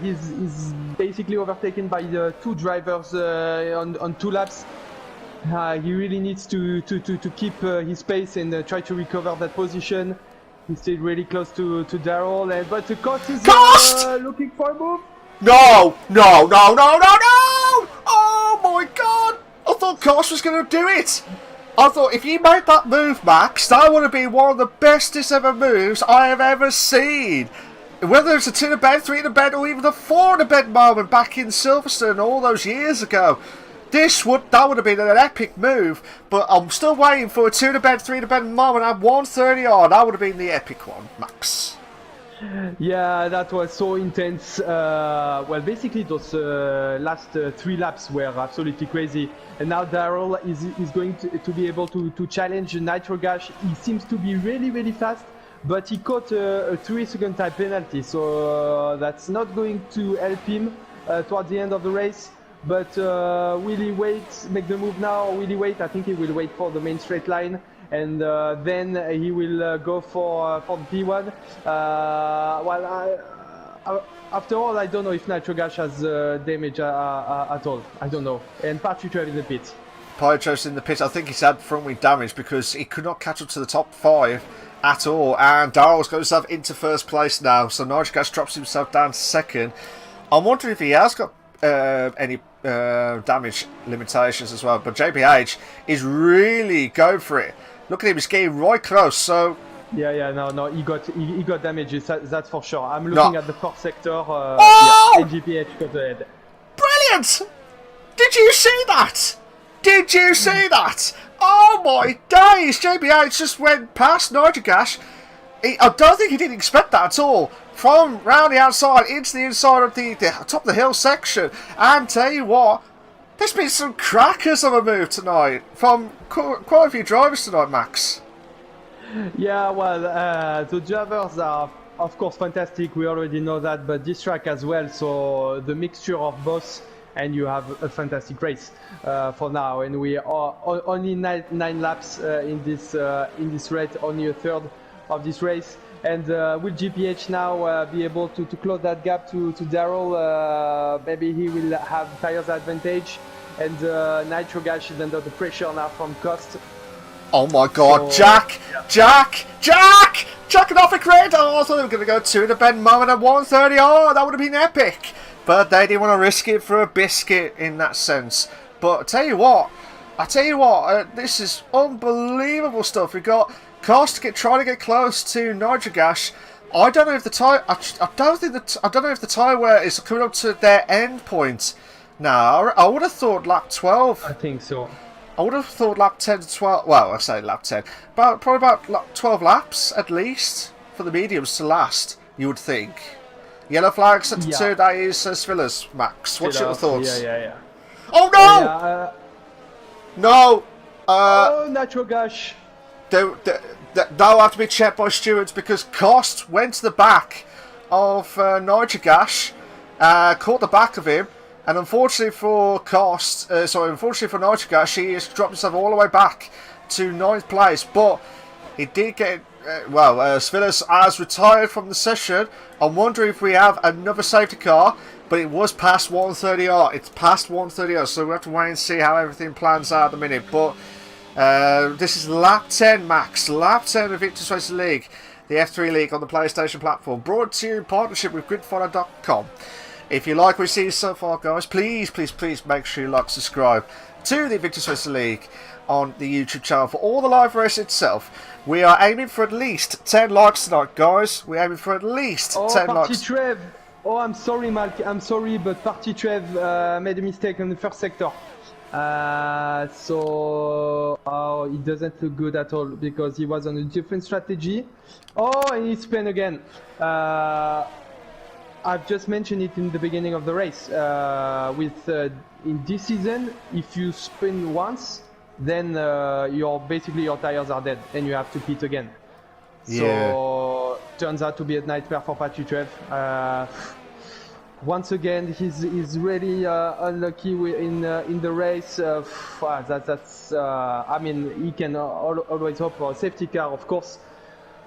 he's basically overtaken by the 2 drivers on 2 laps. He really needs to keep his pace and try to recover that position. He's still really close to Darrell, but the Cost is looking for a move. No! Oh my god! I thought Cost was going to do it. I thought if you made that move, Max, that would have been one of the bestest ever moves I have ever seen. Whether it's a 2 in a bed, 3 in a bed, or even the 4 in a bed moment back in Silverstone all those years ago. That would have been an epic move, but I'm still waiting for a 2 in a bed, 3 in a bed moment at 1:30 on. That would have been the epic one, Max. Yeah, that was so intense. Well, basically those last 3 laps were absolutely crazy. And now Darrell is going to be able to challenge Nitro Gash. He seems to be really fast, but he caught a 3-second time penalty. So that's not going to help him toward the end of the race. But will he wait, make the move now, or will he wait? I think he will wait for the main straight line. And then he will go for the P1. After all, I don't know if Nitro Gash has damage at all. I don't know. And Polytrev in the pit. Polytrev's in the pit. I think he's had front wing damage because he could not catch up to the top 5 at all. And Darrell's got himself into 1st place now. So Nitro Gash drops himself down to 2nd. I'm wondering if he has got any damage limitations as well. But JPH is really going for it. Look at him, he's getting right close, so... Yeah, no, he got damages, that's for sure. I'm looking at the 4th sector, and GPH got ahead. Brilliant! Did you see that? Did you see that? Oh my days, JPH just went past Nitro Gash. I don't think he didn't expect that at all. From round the outside into the inside of the top of the hill section. And tell you what, there's been some crackers of a move tonight from quite a few drivers tonight, Max. Yeah, well, the drivers are, of course, fantastic. We already know that, but this track as well. So the mixture of both, and you have a fantastic race for now. And we are only nine laps in this race, only a third of this race. And will GPH now be able to close that gap to Darrell? Maybe he will have tires advantage. And Nitro Gash is under the pressure now from Cost. Oh my god, so, Jack and off a crate! Oh, I thought they were going to go 2 in a bend moment at 1:30. Oh, that would have been epic. but they didn't want to risk it for a biscuit in that sense. But I tell you what, this is unbelievable stuff. We got Cost trying to get close to Nitrogash. I don't know if the tire. I don't know if the tire wear is coming up to their end point now. I would have thought lap 12. I think so. I would have thought lap 10 to 12. Well, I say lap 10, probably about 12 laps at least for the mediums to last. You would think. Yellow flags at 2. That is Svilla's, Max. What's your thoughts? Yeah. Oh no! No! Oh, Natural Gash. They'll have to be checked by stewards because Cost went to the back of Nitrogash, caught the back of him, and unfortunately for Nitrogash, he has dropped himself all the way back to 9th place. But he did get Svilas has retired from the session. I'm wondering if we have another safety car, but it was past 130R. It's past 130R, so we have to wait and see how everything plans out at the minute. But this is lap 10, Max. Lap 10 of Invictus Racing League, the F3 League on the PlayStation platform, brought to you in partnership with gridfinder.com. If you like what you see so far, guys, please make sure you like, subscribe to the Invictus Racing League on the YouTube channel for all the live race itself. We are aiming for at least 10 likes tonight, guys. We're aiming for at least 10 likes. Trev. Oh, I'm sorry, Malc. I'm sorry, but Party Trev made a mistake on the first sector. It doesn't look good at all because he was on a different strategy. Oh, and he spun again. I've just mentioned it in the beginning of the race. In this season, if you spin once, then your tires are dead and you have to pit again. Yeah. So turns out to be a nightmare for Patty Trev. Once again, he's really unlucky in the race. I mean, he can always hope for a safety car, of course,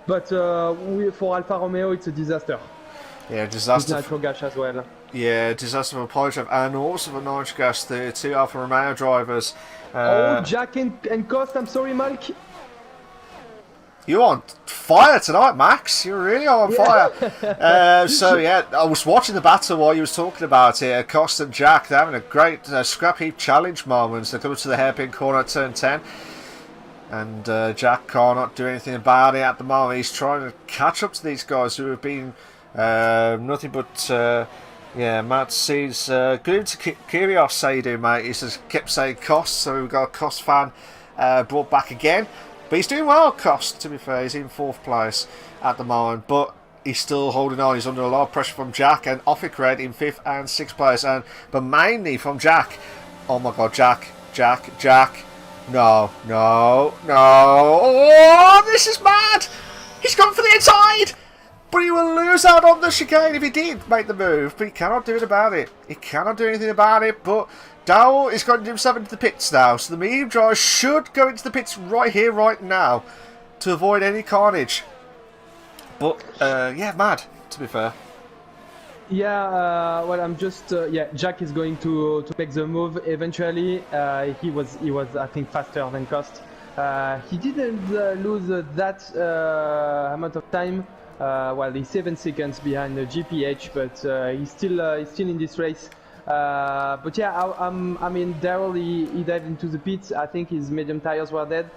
but for Alfa Romeo, it's a disaster. Yeah, disaster. With Nitrogash as well. Yeah, disaster for Polytrev and also for Nitrogash, the 2 Alfa Romeo drivers. Jack and Cost, I'm sorry, Malc. You're on fire tonight, Max. You're really on fire. So yeah, I was watching the battle while you was talking about it. Cost and Jack, they're having a great scrap heap challenge moment. They're coming to the hairpin corner at turn 10. And Jack cannot do anything about it at the moment. He's trying to catch up to these guys who have been nothing but... Matt sees good to Kyrgios, say you do, mate. He just kept saying Cost, so we've got a Cost fan brought back again. But he's doing well, Cost, to be fair. He's in 4th place at the moment, but he's still holding on. He's under a lot of pressure from Jack and Offik in 5th and 6th place, but mainly from Jack. Oh my God, Jack. No. Oh, this is mad. He's gone for the inside. But he will lose out on the chicane if he did make the move. But he cannot do it about it. He cannot do anything about it. But Dowell is going to himself into the pits now. So the medium driver should go into the pits right here, right now, to avoid any carnage. But, mad, to be fair. Yeah, I'm just... Jack is going to make the move eventually. He was, I think, faster than Cost. He didn't lose that amount of time. He's 7 seconds behind the GPH, but he's still in this race. But yeah, I mean, Daryl, he dived into the pits. I think his medium tires were dead,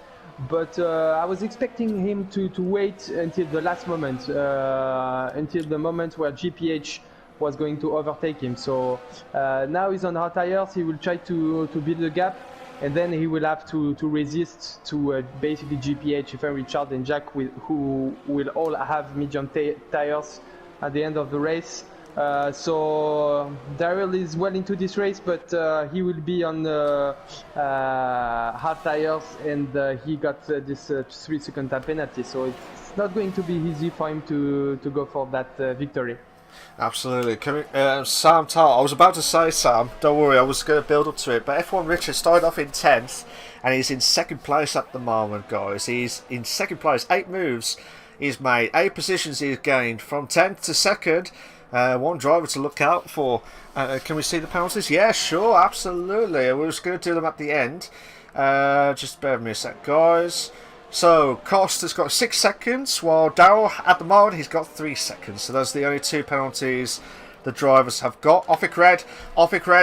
but I was expecting him to wait until the last moment, until the moment where GPH was going to overtake him. So now he's on hard tires. He will try to build a gap. And then he will have to resist to basically GPH, if Richard and Jack, who will all have medium tires at the end of the race. So Daryl is well into this race, but he will be on hard tires, and he got this 3-second time penalty. So it's not going to be easy for him to go for that victory. Absolutely. Sam Tarr, I was about to say, Sam, don't worry, I was going to build up to it, but F1 Richard started off in 10th and he's in 2nd place at the moment, guys. He's in 2nd place. 8 moves he's made, 8 positions he's gained from 10th to 2nd. One driver to look out for. Can we see the penalties? Yeah, sure, absolutely. We're just going to do them at the end. Just bear with me a sec, guys. So, Cost has got 6 seconds, while Darrell, at the moment, he's got 3 seconds. So those are the only 2 penalties the drivers have got. Offic Red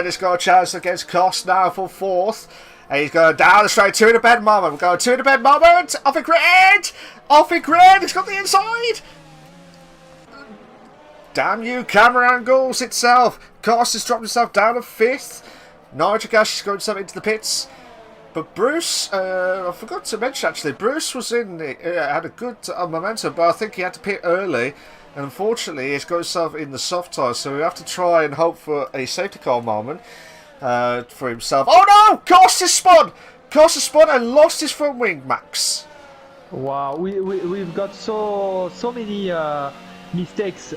has got a chance against Cost now for 4th. And he's going down the straight, 2 in a bed moment. We're going 2 in a bed moment. Offic Red, he's got the inside. Damn you, camera angles itself. Cost has dropped himself down to 5th. Nitrogas is going himself into the pits. But Bruce, I forgot to mention actually, Bruce was had a good momentum, but I think he had to pit early. And unfortunately, he's got himself in the soft tyres, so we have to try and hope for a safety car moment for himself. Oh no! Cost has spun and lost his front wing, Max. Wow, we've got so many mistakes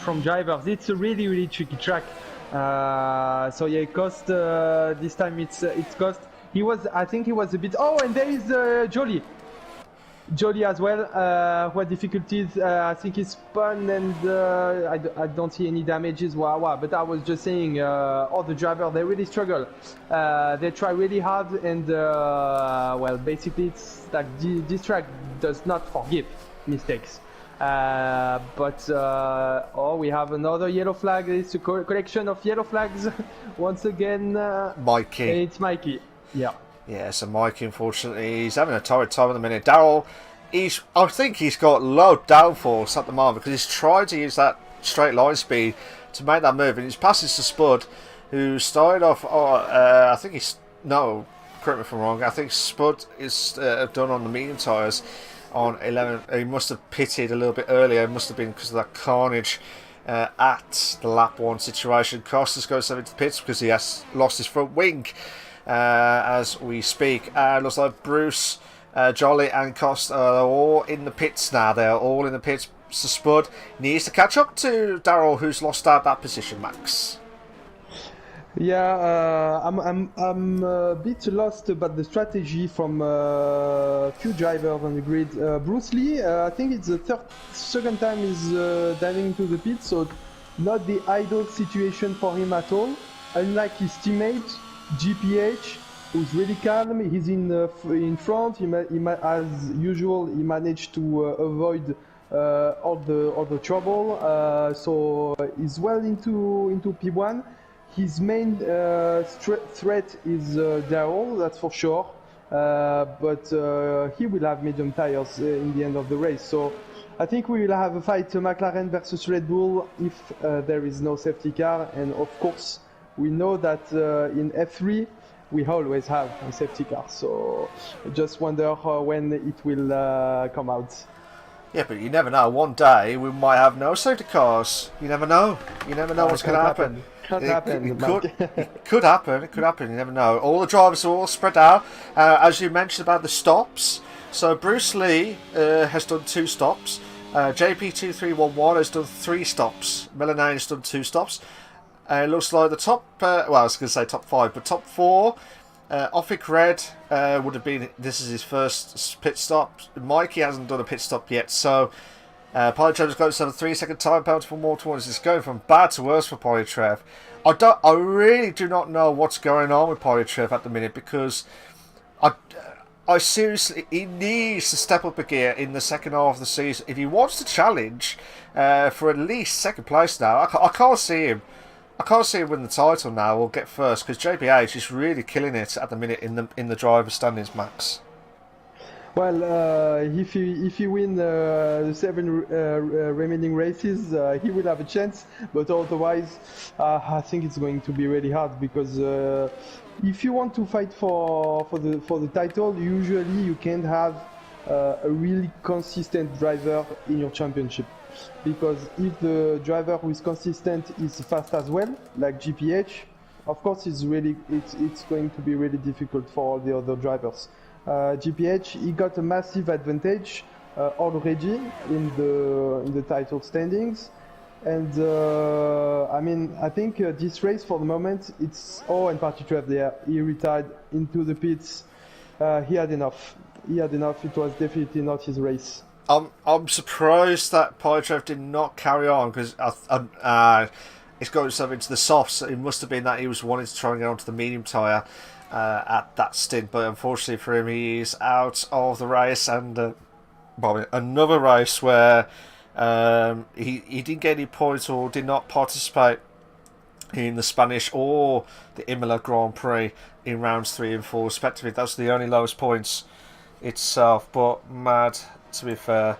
from drivers. It's a really tricky track. So yeah, Cost this time it's Cost. I think he was a bit. Oh, and there is Jolie as well, who had difficulties. I think he spun and I don't see any damages. Wow. But I was just saying, all the drivers, they really struggle. They try really hard and, well, basically it's like this track does not forgive mistakes. Oh, we have another yellow flag. It's a collection of yellow flags. Once again, Mikey. It's Mikey. Yeah, so Mikey, unfortunately, he's having a torrid time at the minute. Daryl, I think he's got low downforce at the moment because he's tried to use that straight line speed to make that move, and he's passing to Spud, who started off. I think no, correct me if I'm wrong. I think Spud is done on the medium tyres on 11. He must have pitted a little bit earlier. It must have been because of that carnage at the lap 1 situation. Costas goes into the pits because he has lost his front wing. As we speak, looks like Bruce, Jolly and Cost are all in the pits now. They're all in the pits. So Spud needs to catch up to Daryl, who's lost out that position, Max. Yeah, I'm a bit lost about the strategy from few drivers on the grid. Bruce Lee, I think it's the second time he's diving into the pit, so not the ideal situation for him at all. Unlike his teammate GPH, who's really calm. He's in front. As usual, he managed to avoid all the trouble. So he's well into P1. His main threat is Daryl, that's for sure. But he will have medium tires in the end of the race. So I think we will have a fight, McLaren versus Red Bull, if there is no safety car. And of course, we know that in F3 we always have a safety car, so I just wonder when it will come out. Yeah, but you never know. One day we might have no safety cars. You never know. You never know what's going to happen. It could happen. It could happen. You never know. All the drivers are all spread out. As you mentioned about the stops. So Bruce Lee has done 2 stops. JP2311 has done 3 stops. Melanane has done 2 stops. It looks like the top, well, I was going to say top 5, but top 4, Offic Red would have been, this is his first pit stop. Mikey hasn't done a pit stop yet, so Polytrev's got himself a 3-second time penalty for more towards. It's going from bad to worse for Polytrev. I really do not know what's going on with Polytrev at the minute, because I seriously, he needs to step up a gear in the second half of the season. If he wants to challenge for at least second place now, I can't see him. I can't see him win the title now or get first, because JBH is really killing it at the minute in the driver's standings, Max. Well, if he win the 7 remaining races, he will have a chance. But otherwise, I think it's going to be really hard, because if you want to fight for the title, usually you can't have a really consistent driver in your championship. Because if the driver who is consistent is fast as well, like GPH, of course it's going to be really difficult for all the other drivers. GPH, he got a massive advantage already in the title standings, and I mean, I think this race for the moment, it's and Partitref there. He retired into the pits. He had enough. It was definitely not his race. I'm surprised that Polytrev did not carry on, because he's got himself into the softs. It must have been that he was wanting to try and get onto the medium tyre at that stint, but unfortunately for him, he's out of the race, and probably another race where He didn't get any points or did not participate in the Spanish or the Imola Grand Prix in rounds 3 and 4 respectively. Those are the only lowest points itself, but mad, to be fair.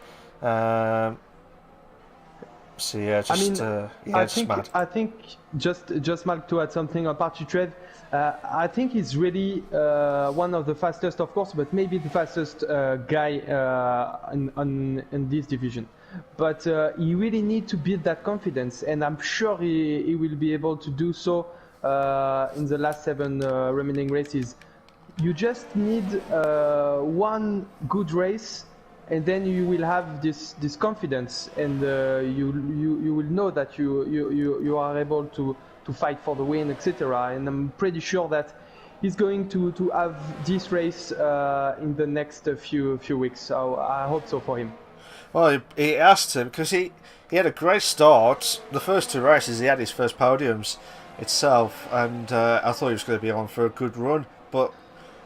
So yeah, just mad. I think just Malc, to add something on Party I think he's really one of the fastest, of course, but maybe the fastest guy in this division. But he really needs to build that confidence, and I'm sure he will be able to do so in the last 7 remaining races. You just need one good race, and then you will have this confidence, and you will know that you are able to fight for the win, etc. And I'm pretty sure that he's going to have this race in the next few weeks. So I hope so for him. Well, he asked him because he had a great start. The first 2 races, he had his first podiums itself, and I thought he was going to be on for a good run. But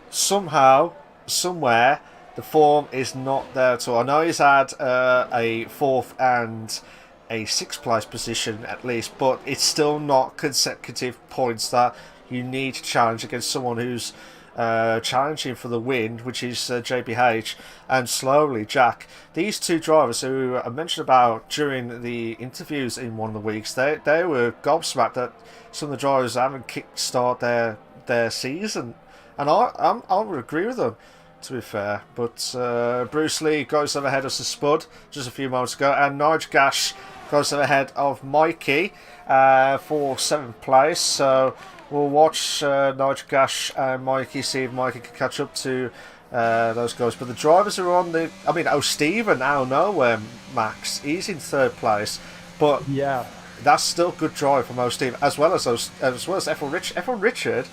somehow, somewhere, the form is not there at all. I know he's had a 4th and a 6th place position at least, but it's still not consecutive points that you need to challenge against someone who's challenging for the win, which is JPH and slowly Jack. These 2 drivers who I mentioned about during the interviews in one of the weeks, they were gobsmacked that some of the drivers haven't kick-start their season, and I would agree with them, to be fair. But Bruce Lee goes over ahead of Spud just a few moments ago, and Nigel Gash goes over ahead of Mikey for 7th place. So we'll watch Nigel Gash and Mikey, see if Mikey can catch up to those guys. But the drivers are on the... I mean, Stephen out of nowhere, Max. He's in 3rd place. But yeah, that's still good drive from Stephen, as well as F1 Richard. F1 Richard,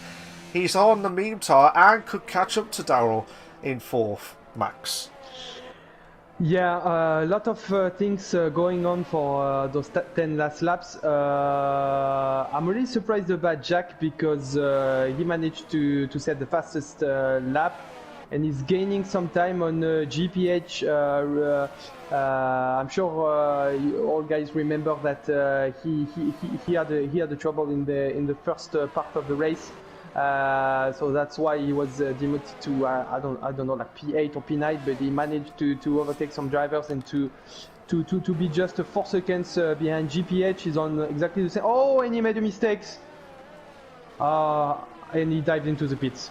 he's on the medium tyre and could catch up to Darrell in 4th, Max. Yeah, a lot of things going on for those 10 last laps. I'm really surprised about Jack because he managed to set the fastest lap, and he's gaining some time on GPH. I'm sure you all guys remember that he had the trouble in the first part of the race. So that's why he was demoted to I don't know, like P8 or P9, but he managed to overtake some drivers and to be just 4 seconds behind GPH. He's on exactly the same. Oh, and he made a mistake. And he dived into the pits.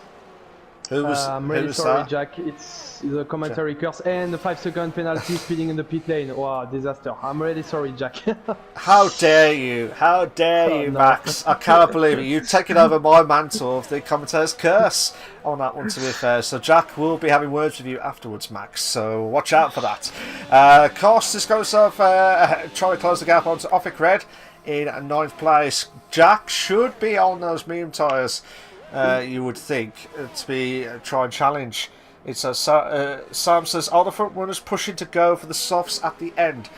I'm really sorry, that? Jack. It's the commentary curse and the 5-second penalty speeding in the pit lane. Wow, disaster. I'm really sorry, Jack. How dare you? How dare you, Max? I cannot believe it. You've taken over my mantle of the commentator's curse on that one, to be fair. So Jack will be having words with you afterwards, Max. So watch out for that. Costas goes off, trying to close the gap onto Offic Red in 9th place. Jack should be on those medium tyres. You would think to be try and challenge. It's Sam says, are the front runners pushing to go for the softs at the end?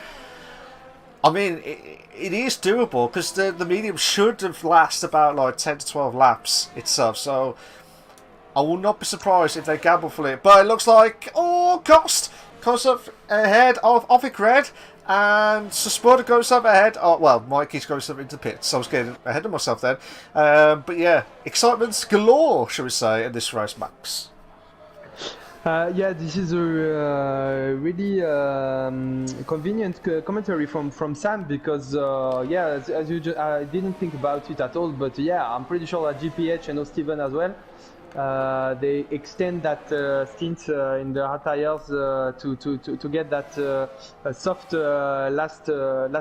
I mean, it is doable because the medium should have lasted about like 10 to 12 laps itself. So I will not be surprised if they gamble for it. But it looks like Cost up ahead of Offic Red. And Spud goes up ahead. Oh, well, Mikey's going up into pits, so I was getting ahead of myself then. But yeah, excitement's galore, shall we say, in this race, Max. Yeah, this is a really convenient commentary from Sam because, yeah, as you I didn't think about it at all, but yeah, I'm pretty sure that GPH and Steven as well, they extend that stint in the hard tires to get that soft last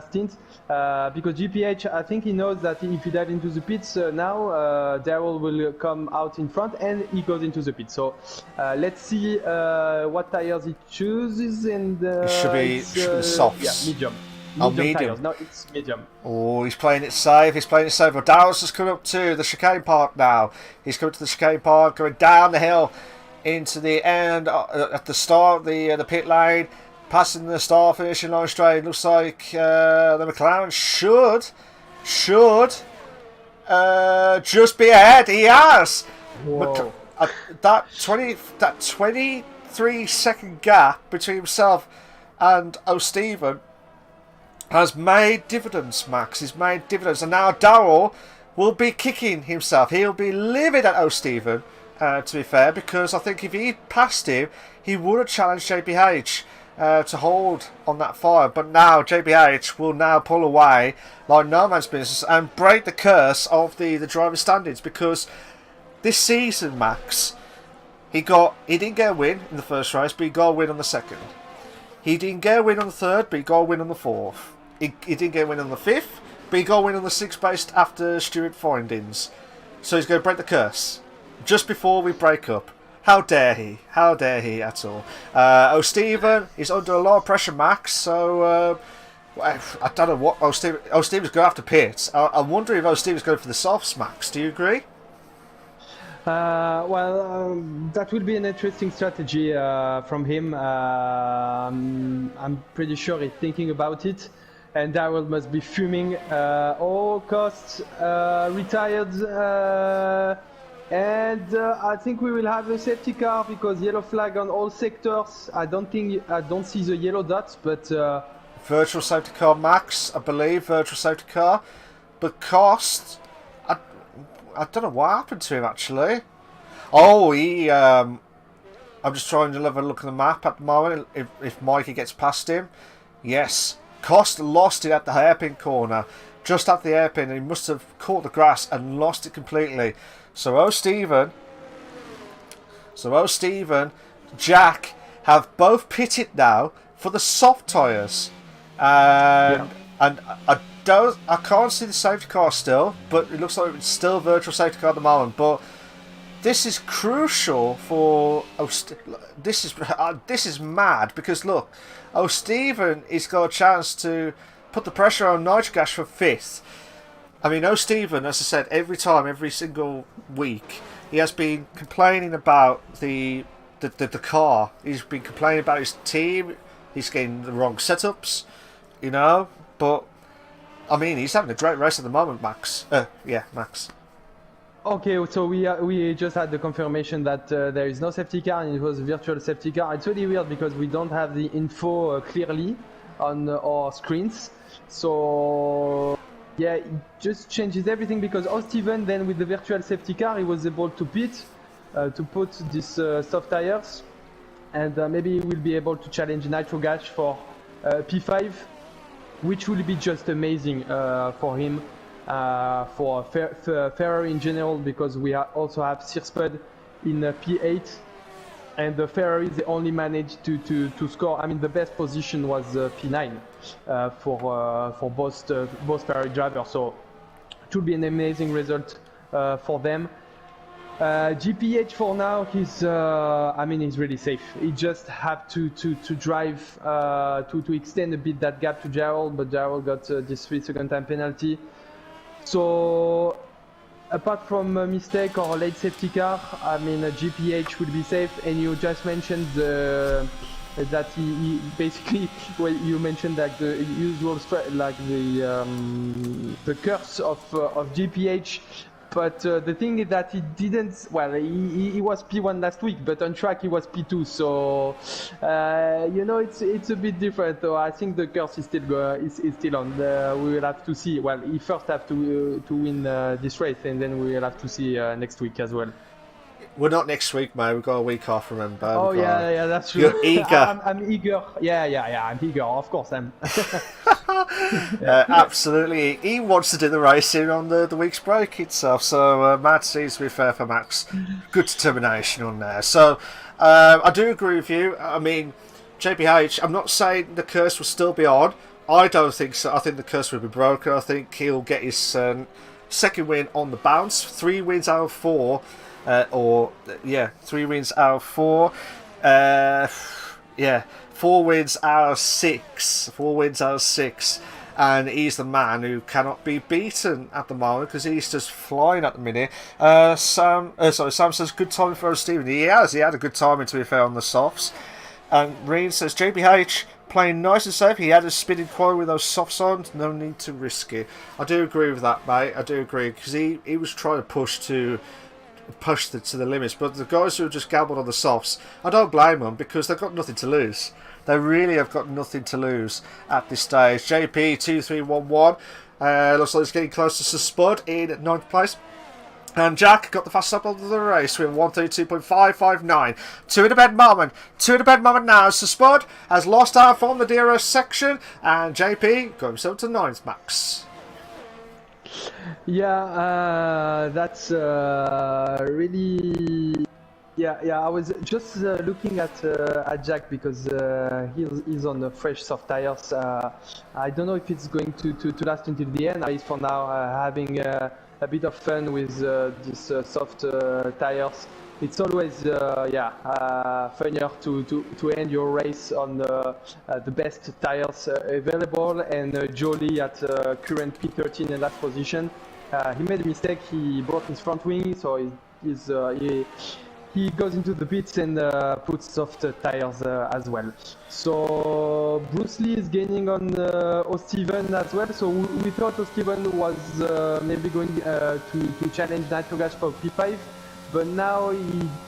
stint because GPH, I think he knows that if he dives into the pits now, Darrell will come out in front and he goes into the pits. So let's see what tires he chooses, and it should be the softs. Yeah, medium. Medium. Tires. No, it's medium. Oh, he's playing it safe. Well, Darrell's just coming up to the chicane part now. He's coming to the chicane part, going down the hill into the end at the start of the pit lane, passing the start finishing line straight. Looks like the McLaren should just be ahead. He has. That 23-second gap between himself and O'Stephen has made dividends, Max. He's made dividends. And now Darrell will be kicking himself. He'll be livid at O'Stephen, to be fair, because I think if he passed him, he would have challenged JBH to hold on that fire. But now JBH will now pull away like no man's business and break the curse of the driver standings, because this season, Max, he didn't get a win in the first race, but he got a win on the second. He didn't get a win on the third, but he got a win on the fourth. He didn't get a win on the fifth, but he got a win on the sixth based after Stewart findings. So he's going to break the curse just before we break up. How dare he? How dare he at all? O'Stephen is under a lot of pressure, Max, so I don't know what O'Stephen's going after pits. I wonder if O'Stephen's going for the softs, Max. Do you agree? That will be an interesting strategy from him. I'm pretty sure he's thinking about it, and Darrell must be fuming. Cost retired, and I think we will have a safety car because yellow flag on all sectors. I don't see the yellow dots, but virtual safety car, Max. I believe virtual safety car, but Cost. I don't know what happened to him actually. Oh, I'm just trying to have a look at the map at the moment. If Mikey gets past him, yes, Cost lost it at the hairpin corner, just at the hairpin. He must have caught the grass and lost it completely. So O'Stephen, Jack have both pitted now for the soft tyres, and I can't see the safety car still, but it looks like it's still virtual safety car at the moment. But this is crucial for this is mad, because look, O'Stephen has got a chance to put the pressure on Nitrogash for fifth. I mean, O'Stephen, as I said, every single week, he has been complaining about the car. He's been complaining about his team. He's getting the wrong setups, but. I mean, he's having a great race at the moment, Max. Max. Okay, so we just had the confirmation that there is no safety car and it was a virtual safety car. It's really weird because we don't have the info clearly on our screens. So yeah, it just changes everything, because O'Stephen then with the virtual safety car he was able to pit to put these soft tires, and maybe he will be able to challenge Nitrogash for P5. Which will be just amazing for him, for Ferrari in general, because we also have Sirspud in P8, and the Ferrari they only managed to score. I mean, the best position was P9 for both Ferrari drivers, so it will be an amazing result for them. GPH for now, he's really safe. He just have to drive to extend a bit that gap to Darrell, but Darrell got this 3-second time penalty. So apart from a mistake or a late safety car, I mean, GPH will be safe. And you just mentioned that he basically, well, you mentioned like the usual the curse of GPH. But the thing is that he didn't. Well, he was P1 last week, but on track he was P2. So it's a bit different. So I think the curse is still on. We will have to see. Well, he first have to win this race, and then we will have to see next week as well. We're not next week, mate. We've got a week off, remember? Oh, yeah, that's true. You're eager. I'm eager. Yeah, I'm eager. Of course, I'm. Absolutely. He wants to do the racing on the week's break itself. So, Matt seems to be fair for Max. Good determination on there. So, I do agree with you. I mean, JPH, I'm not saying the curse will still be on. I don't think so. I think the curse will be broken. I think he'll get his second win on the bounce. 3 wins out of 4. 3 wins out of 4. 4 wins out of 6. 4 wins out of 6. And he's the man who cannot be beaten at the moment, because he's just flying at the minute. Sam says good timing for O'Stephen. He had a good timing, to be fair, on the softs. And Reen says JBH playing nice and safe. He had a spinning quali with those softs on. No need to risk it. I do agree with that, mate. I do agree, because he was trying to push to the limits, but the guys who just gambled on the softs, I don't blame them, because they've got nothing to lose. They really have got nothing to lose at this stage. JP2311 looks like it's getting close to Spud in 9th place. And Jack got the fastest up of the race with 132.559. Two in the bed moment. Now. So Spud has lost out from the DRS section. And JP got himself to 9th, Max. Yeah, that's really... Yeah, I was just looking at Jack because he's on the fresh soft tires. I don't know if it's going to last until the end. He's for now having a bit of fun with these soft tires. It's always funnier to end your race on the best tires available. And Jolie at current P13 in last position. He made a mistake. He broke his front wing, so he goes into the pits and puts soft tires as well. So Bruce Lee is gaining on O'Steven as well. So we thought O'Steven was maybe going to challenge Nitrogas for P5, but now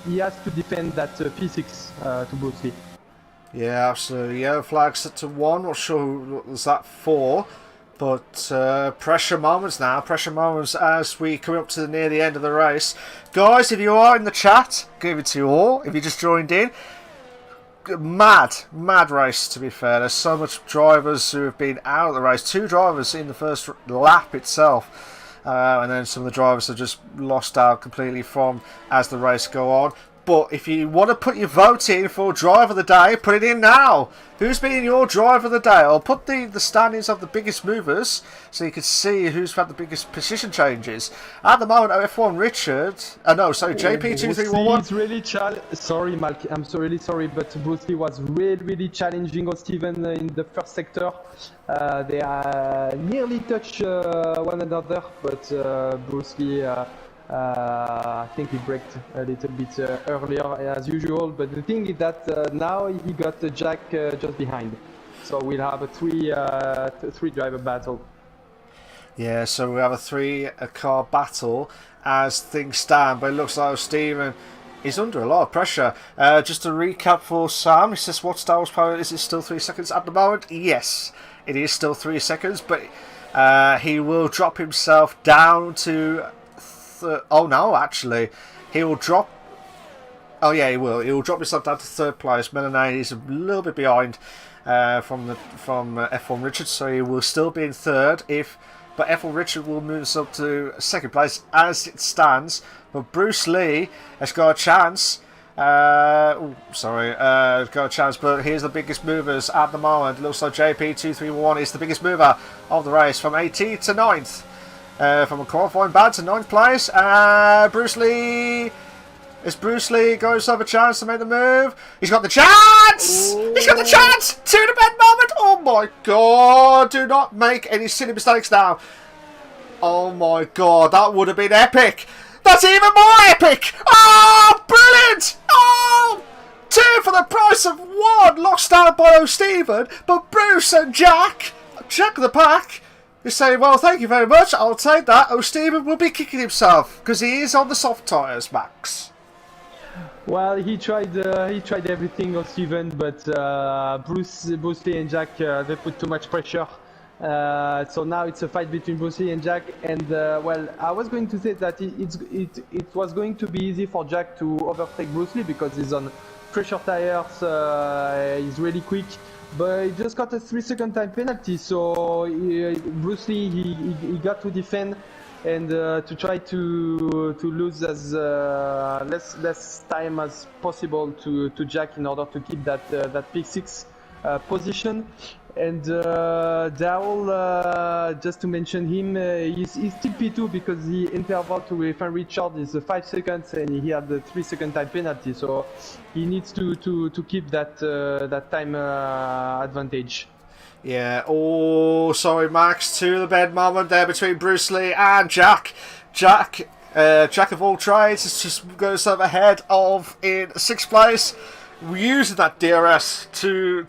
he has to defend that P6 to Bruce Lee. Yeah, absolutely. Yellow flag set to 1. Not sure who was that for. But pressure moments now, as we come up to near the end of the race. Guys, if you are in the chat, give it to you all. If you just joined in, mad race to be fair. There's so much drivers who have been out of the race. 2 drivers in the first lap itself. And then some of the drivers have just lost out completely from as the race go on. But if you want to put your vote in for driver of the day, put it in now. Who's been your driver of the day? I'll put the standings of the biggest movers so you can see who's had the biggest position changes. At the moment, F1 Richard... JP2311. It's really sorry, Malc, I'm so really sorry, but Bruce Lee was really challenging O'Steven in the first sector. They nearly touch one another, but Bruce Lee... I think he braked a little bit earlier as usual, but the thing is that now he got Jack just behind, so we'll have a three driver battle. Yeah, so we have a 3-car battle as things stand, but it looks like Steven is under a lot of pressure. Just to recap for Sam, he says, what Star Wars power is it still 3 seconds at the moment? Yes, it is still 3 seconds, but he will drop himself down to... oh no, actually, he will drop. Oh yeah, he will. He will drop himself down to 3rd place. Melanade is a little bit behind from F1 Richard, so he will still be in 3rd. But F1 Richard will move us up to 2nd place as it stands. But Bruce Lee has got a chance. Got a chance. But here's the biggest movers at the moment. It looks like JP2311 is the biggest mover of the race from 18th to 9th. From a qualifying bad to 9th place. Bruce Lee. Is Bruce Lee going to have a chance to make the move? He's got the chance! Ooh. He's got the chance! 2 to bed moment! Oh my god! Do not make any silly mistakes now. Oh my god, that would have been epic! That's even more epic! Oh, brilliant! Oh! 2 for the price of 1! Lost out by O'Steven, but Bruce and Jack the pack. You say, well, thank you very much, I'll take that. O'Steven will be kicking himself, because he is on the soft tyres, Max. Well, he tried everything, O'Steven, but Bruce Lee and Jack, they put too much pressure. So now it's a fight between Bruce Lee and Jack, and well, I was going to say that it was going to be easy for Jack to overtake Bruce Lee, because he's on pressure tires, he's really quick. But he just got a 3-second time penalty, so Bruce Lee he got to defend and to try to lose as less time as possible to Jack in order to keep that P6 position. And Daryl, just to mention him, he's still P2 because the interval to refine Richard is 5 seconds and he had the 3-second time penalty, so he needs to keep that time advantage. Yeah, oh, sorry Max, to the bed moment there between Bruce Lee and Jack. Jack of all trades, just goes up ahead of in 6th place. using that DRS to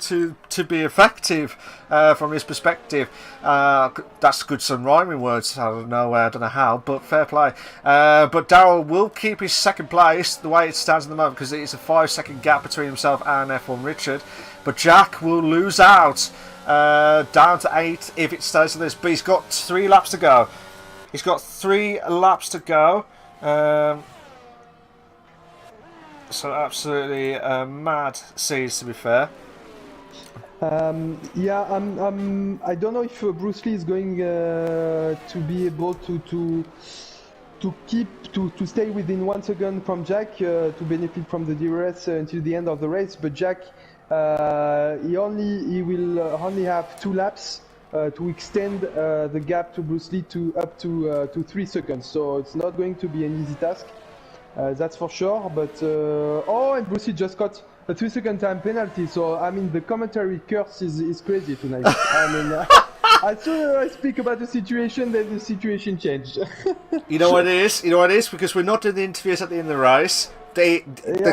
be effective from his perspective. That's good some rhyming words. I don't know how, but fair play. But Daryl will keep his second place the way it stands at the moment because it's a 5-second gap between himself and F1 Richard. But Jack will lose out down to 8 if it stays like this. But he's got 3 laps to go. He's got 3 laps to go. So absolutely mad seas, to be fair. Yeah, I don't know if Bruce Lee is going to be able to stay within 1 second from Jack to benefit from the DRS until the end of the race. But Jack, he will only have 2 laps to extend the gap to Bruce Lee to up to 3 seconds. So it's not going to be an easy task. That's for sure, but and Bruce Lee just got a 3-second time penalty, so I mean the commentary curse is crazy tonight. I mean, as soon as I speak about the situation, then the situation changed. You know what it is? Because we're not doing the interviews at the end of the race. The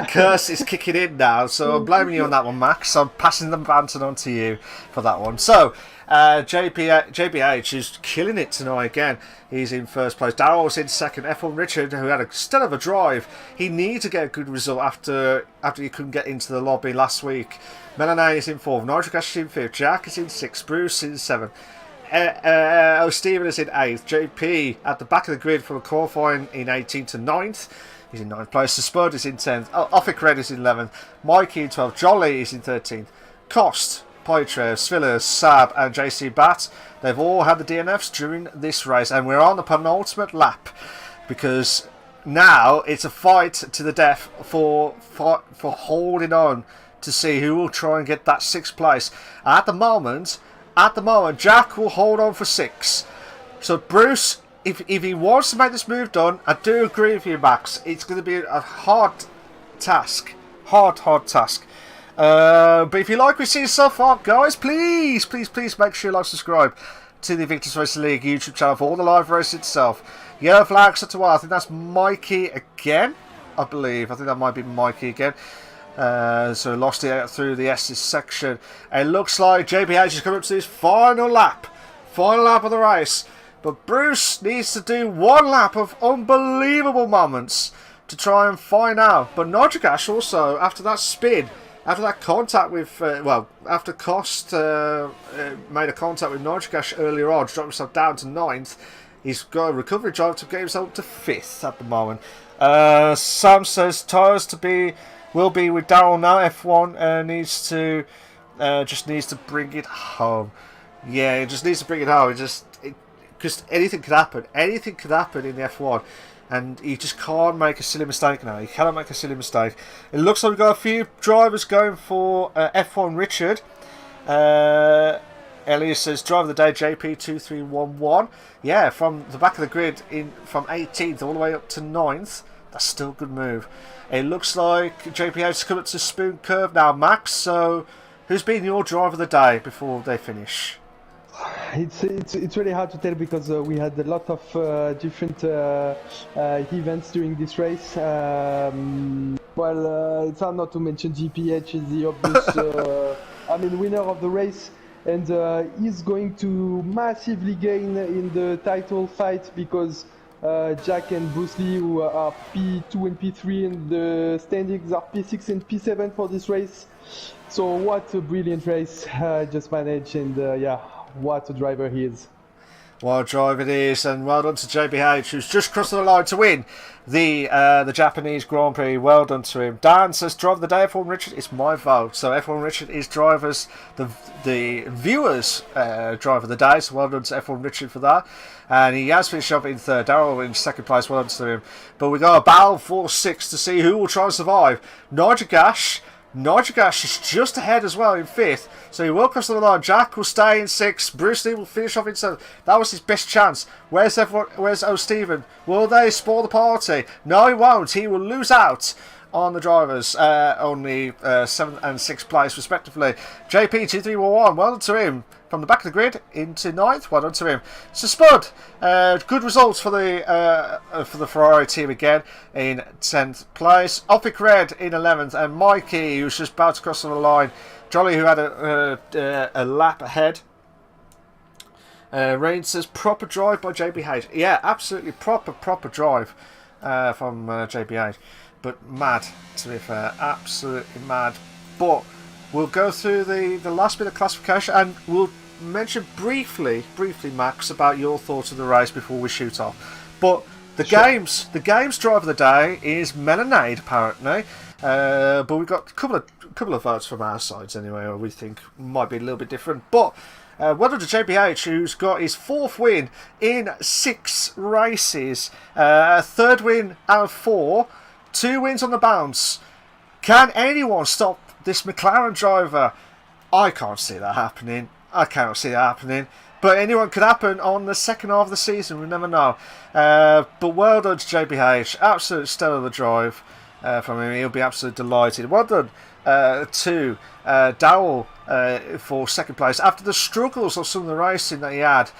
curse is kicking in now, so I'm blaming you on that one, Max. I'm passing the baton on to you for that one. So, JBH is killing it tonight again. He's in first place. Daryl's in second. F1 Richard, who had a still of a drive, he needs to get a good result after he couldn't get into the lobby last week. Melanie is in fourth. Nigel Cash is in fifth. Jack is in sixth. Bruce is in seventh. Stephen is in 8th. JP at the back of the grid for qualifying in 18th to 9th. He's in 9th place. Spud is in 10th. Offic Red is in 11th. Mikey in 12th. Jolly is in 13th. Cost, Poitras, Svillers, Sab and JC Bat, they've all had the DNFs during this race, and we're on the penultimate lap because now it's a fight to the death for holding on to see who will try and get that 6th place. At the moment, Jack will hold on for 6. So Bruce, if he wants to make this move done, I do agree with you, Max. It's going to be a hard task. Hard task. But if you like what we see so far, guys, please make sure you like and subscribe to the Invictus Racing League YouTube channel for all the live race itself. Yellow flag set to I think that's Mikey again, I believe. I think that might be Mikey again. So lost it out through the S's section. It looks like JBH is coming up to his final lap of the race. But Bruce needs to do 1 lap of unbelievable moments to try and find out. But Nodrigash also, after that spin, after that contact with, after Cost made a contact with Nodrigash earlier on, dropped himself down to 9th, he's got a recovery drive to get himself to 5th at the moment. Sam says tyres will be with Daryl now. F1 needs to bring it home. Yeah, it just needs to bring it home. Because anything could happen. Anything could happen in the F1. And you just can't make a silly mistake now. You cannot make a silly mistake. It looks like we've got a few drivers going for F1 Richard. Elias says, driver of the day, JP2311. Yeah, from the back of the grid, from 18th all the way up to 9th. That's still a good move. It looks like JPH has come up to Spoon Curve now, Max. So, who's been your driver of the day before they finish? It's really hard to tell because we had a lot of different events during this race. It's hard not to mention GPH is the obvious winner of the race, and he's going to massively gain in the title fight because Jack and Bruce Lee, who are P2 and P3 in the standings, are P6 and P7 for this race. So what a brilliant race just managed, and what a driver he is. What a driver it is, and well done to JBH, who's just crossing the line to win the Japanese Grand Prix. Well done to him. Dan says, driver of the day, F1 Richard. It's my vote. So F1 Richard is the viewers' driver of the day. So well done to F1 Richard for that. And he has finished up in 3rd. Darryl in 2nd place. Well done to him. But we got a battle for 6 to see who will try and survive. Nodrigash is just ahead as well in 5th, so he will cross the line. Jack will stay in 6th. Bruce Lee will finish off in 7th. That was his best chance. Where's Stephen? Will they spoil the party? No, he won't. He will lose out on the drivers, on the 7th and 6th place respectively. JP2311, well done to him. From the back of the grid into 9th, well done to him. So Spud, good results for the Ferrari team again in 10th place. Optic Red in 11th, and Mikey, who's just about to cross on the line. Jolly, who had a lap ahead. Rain says proper drive by JBH. Yeah, absolutely proper drive from JBH. But mad, to be fair, absolutely mad. But we'll go through the last bit of classification, and we'll mention briefly, Max, about your thoughts of the race before we shoot off. But the games drive of the day is Melonade, apparently. But we've got a couple of votes from our sides anyway, or we think might be a little bit different. But well done to JBH, who's got his 4th win in 6 races, 3rd win out of 4, 2 wins on the bounce. Can anyone stop this McLaren driver? I can't see that happening. I cannot see that happening. But anyone could happen on the second half of the season. We never know. But well done to JBH. Absolute stellar the drive from him. He'll be absolutely delighted. Well done to Dowell for 2nd place. After the struggles of some of the racing that he had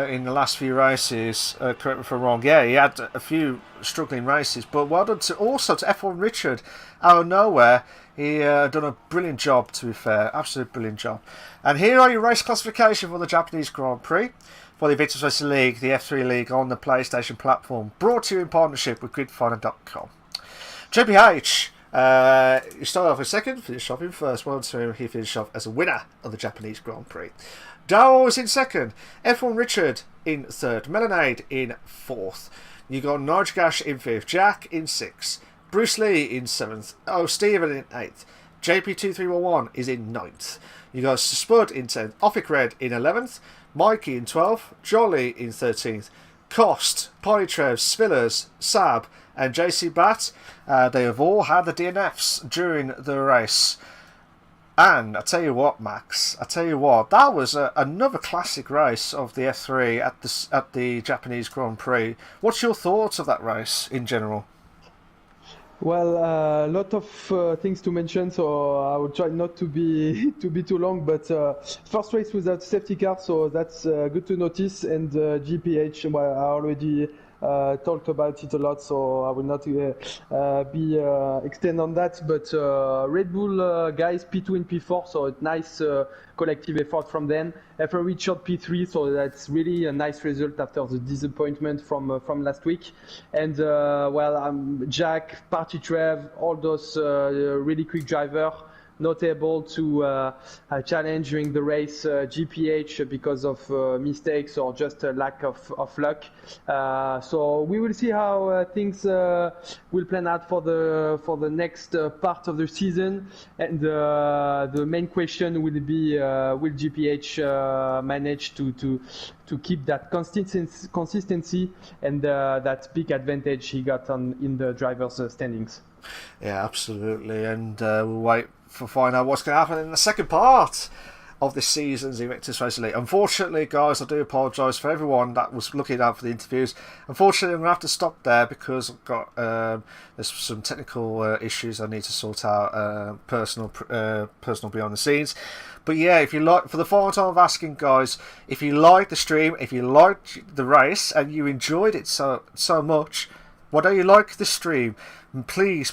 in the last few races, correct me if I'm wrong, yeah, he had a few struggling races, but well done to F1 Richard out of nowhere. He done a brilliant job, to be fair, absolute brilliant job. And here are your race classification for the Japanese Grand Prix for the Invictus Racing League, the F3 League on the PlayStation platform, brought to you in partnership with gridfinder.com. JPH, he started off in 2nd, finished off in 1st. Well done to him, he finished off as a winner of the Japanese Grand Prix. Dow was in 2nd, F1 Richard in 3rd, Melonade in 4th. You got Nigel in 5th, Jack in 6th, Bruce Lee in 7th, Stephen in 8th, JP2311 is in 9th. You got Spud in 10th, Offic Red in 11th, Mikey in 12th, Jolly in 13th, Cost, Polytrev, Spillers, Sab and JC Bat. They have all had the DNFs during the race. And I tell you what, Max, that was another classic race of the F3 at the Japanese Grand Prix. What's your thoughts of that race in general? Well, a lot of things to mention, so I will try not to be too long. But first race without safety car, so that's good to notice. And GPH, well, I already talked about it a lot, so I will not extend on that. But Red Bull guys P2 and P4, so a nice collective effort from them. F1 Richard P3, so that's really a nice result after the disappointment from last week. And Jack, Party Trev, all those really quick drivers not able to challenge during the race GPH because of mistakes or just a lack of luck. So we will see how things will plan out for the next part of the season. And the main question will be will GPH manage to keep that consistency and that big advantage he got in the drivers' standings. Yeah, absolutely. And we'll wait for find out what's going to happen in the second part of this season's Invictus Racing League. Unfortunately, guys, I do apologise for everyone that was looking out for the interviews. Unfortunately, I'm going to have to stop there because I've got there's some technical issues I need to sort out, personal behind the scenes. But yeah, if you like, for the final time of asking, guys, if you liked the stream, if you liked the race, and you enjoyed it so much, why don't you like the stream? And please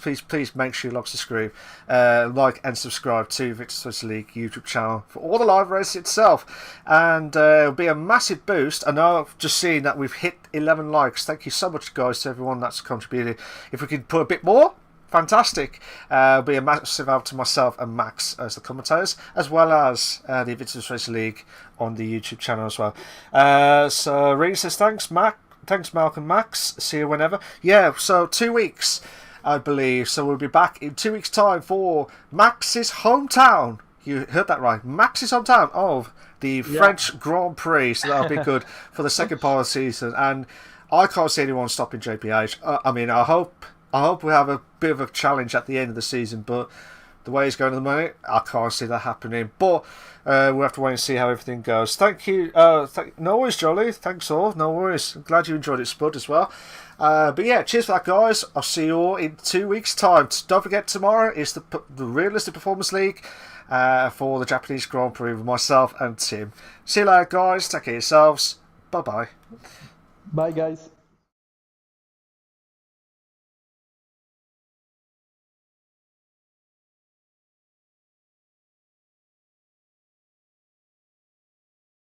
make sure you like and subscribe to Invictus Racing League YouTube channel for all the live races itself. And it'll be a massive boost. I know I've just seen that we've hit 11 likes. Thank you so much, guys, to everyone that's contributed. If we could put a bit more, fantastic. It'll be a massive help to myself and Max as the commentators, as well as the Invictus Racing League on the YouTube channel as well. So Reed says thanks, Mac. Thanks, Malc and Max. See you whenever. Yeah, so 2 weeks, I believe. So we'll be back in 2 weeks' time for Max's hometown. You heard that right. Max's hometown of the French Grand Prix. So that'll be good for the second part of the season. And I can't see anyone stopping JPH. I mean, I hope we have a bit of a challenge at the end of the season. But the way he's going at the moment, I can't see that happening. But we'll have to wait and see how everything goes. Thank you. No worries, Jolly. Thanks all. No worries. I'm glad you enjoyed it, Spud, as well. But yeah, cheers for that, guys. I'll see you all in 2 weeks' time. Don't forget, tomorrow is the Realistic Performance League for the Japanese Grand Prix with myself and Tim. See you later, guys. Take care of yourselves. Bye-bye. Bye, guys.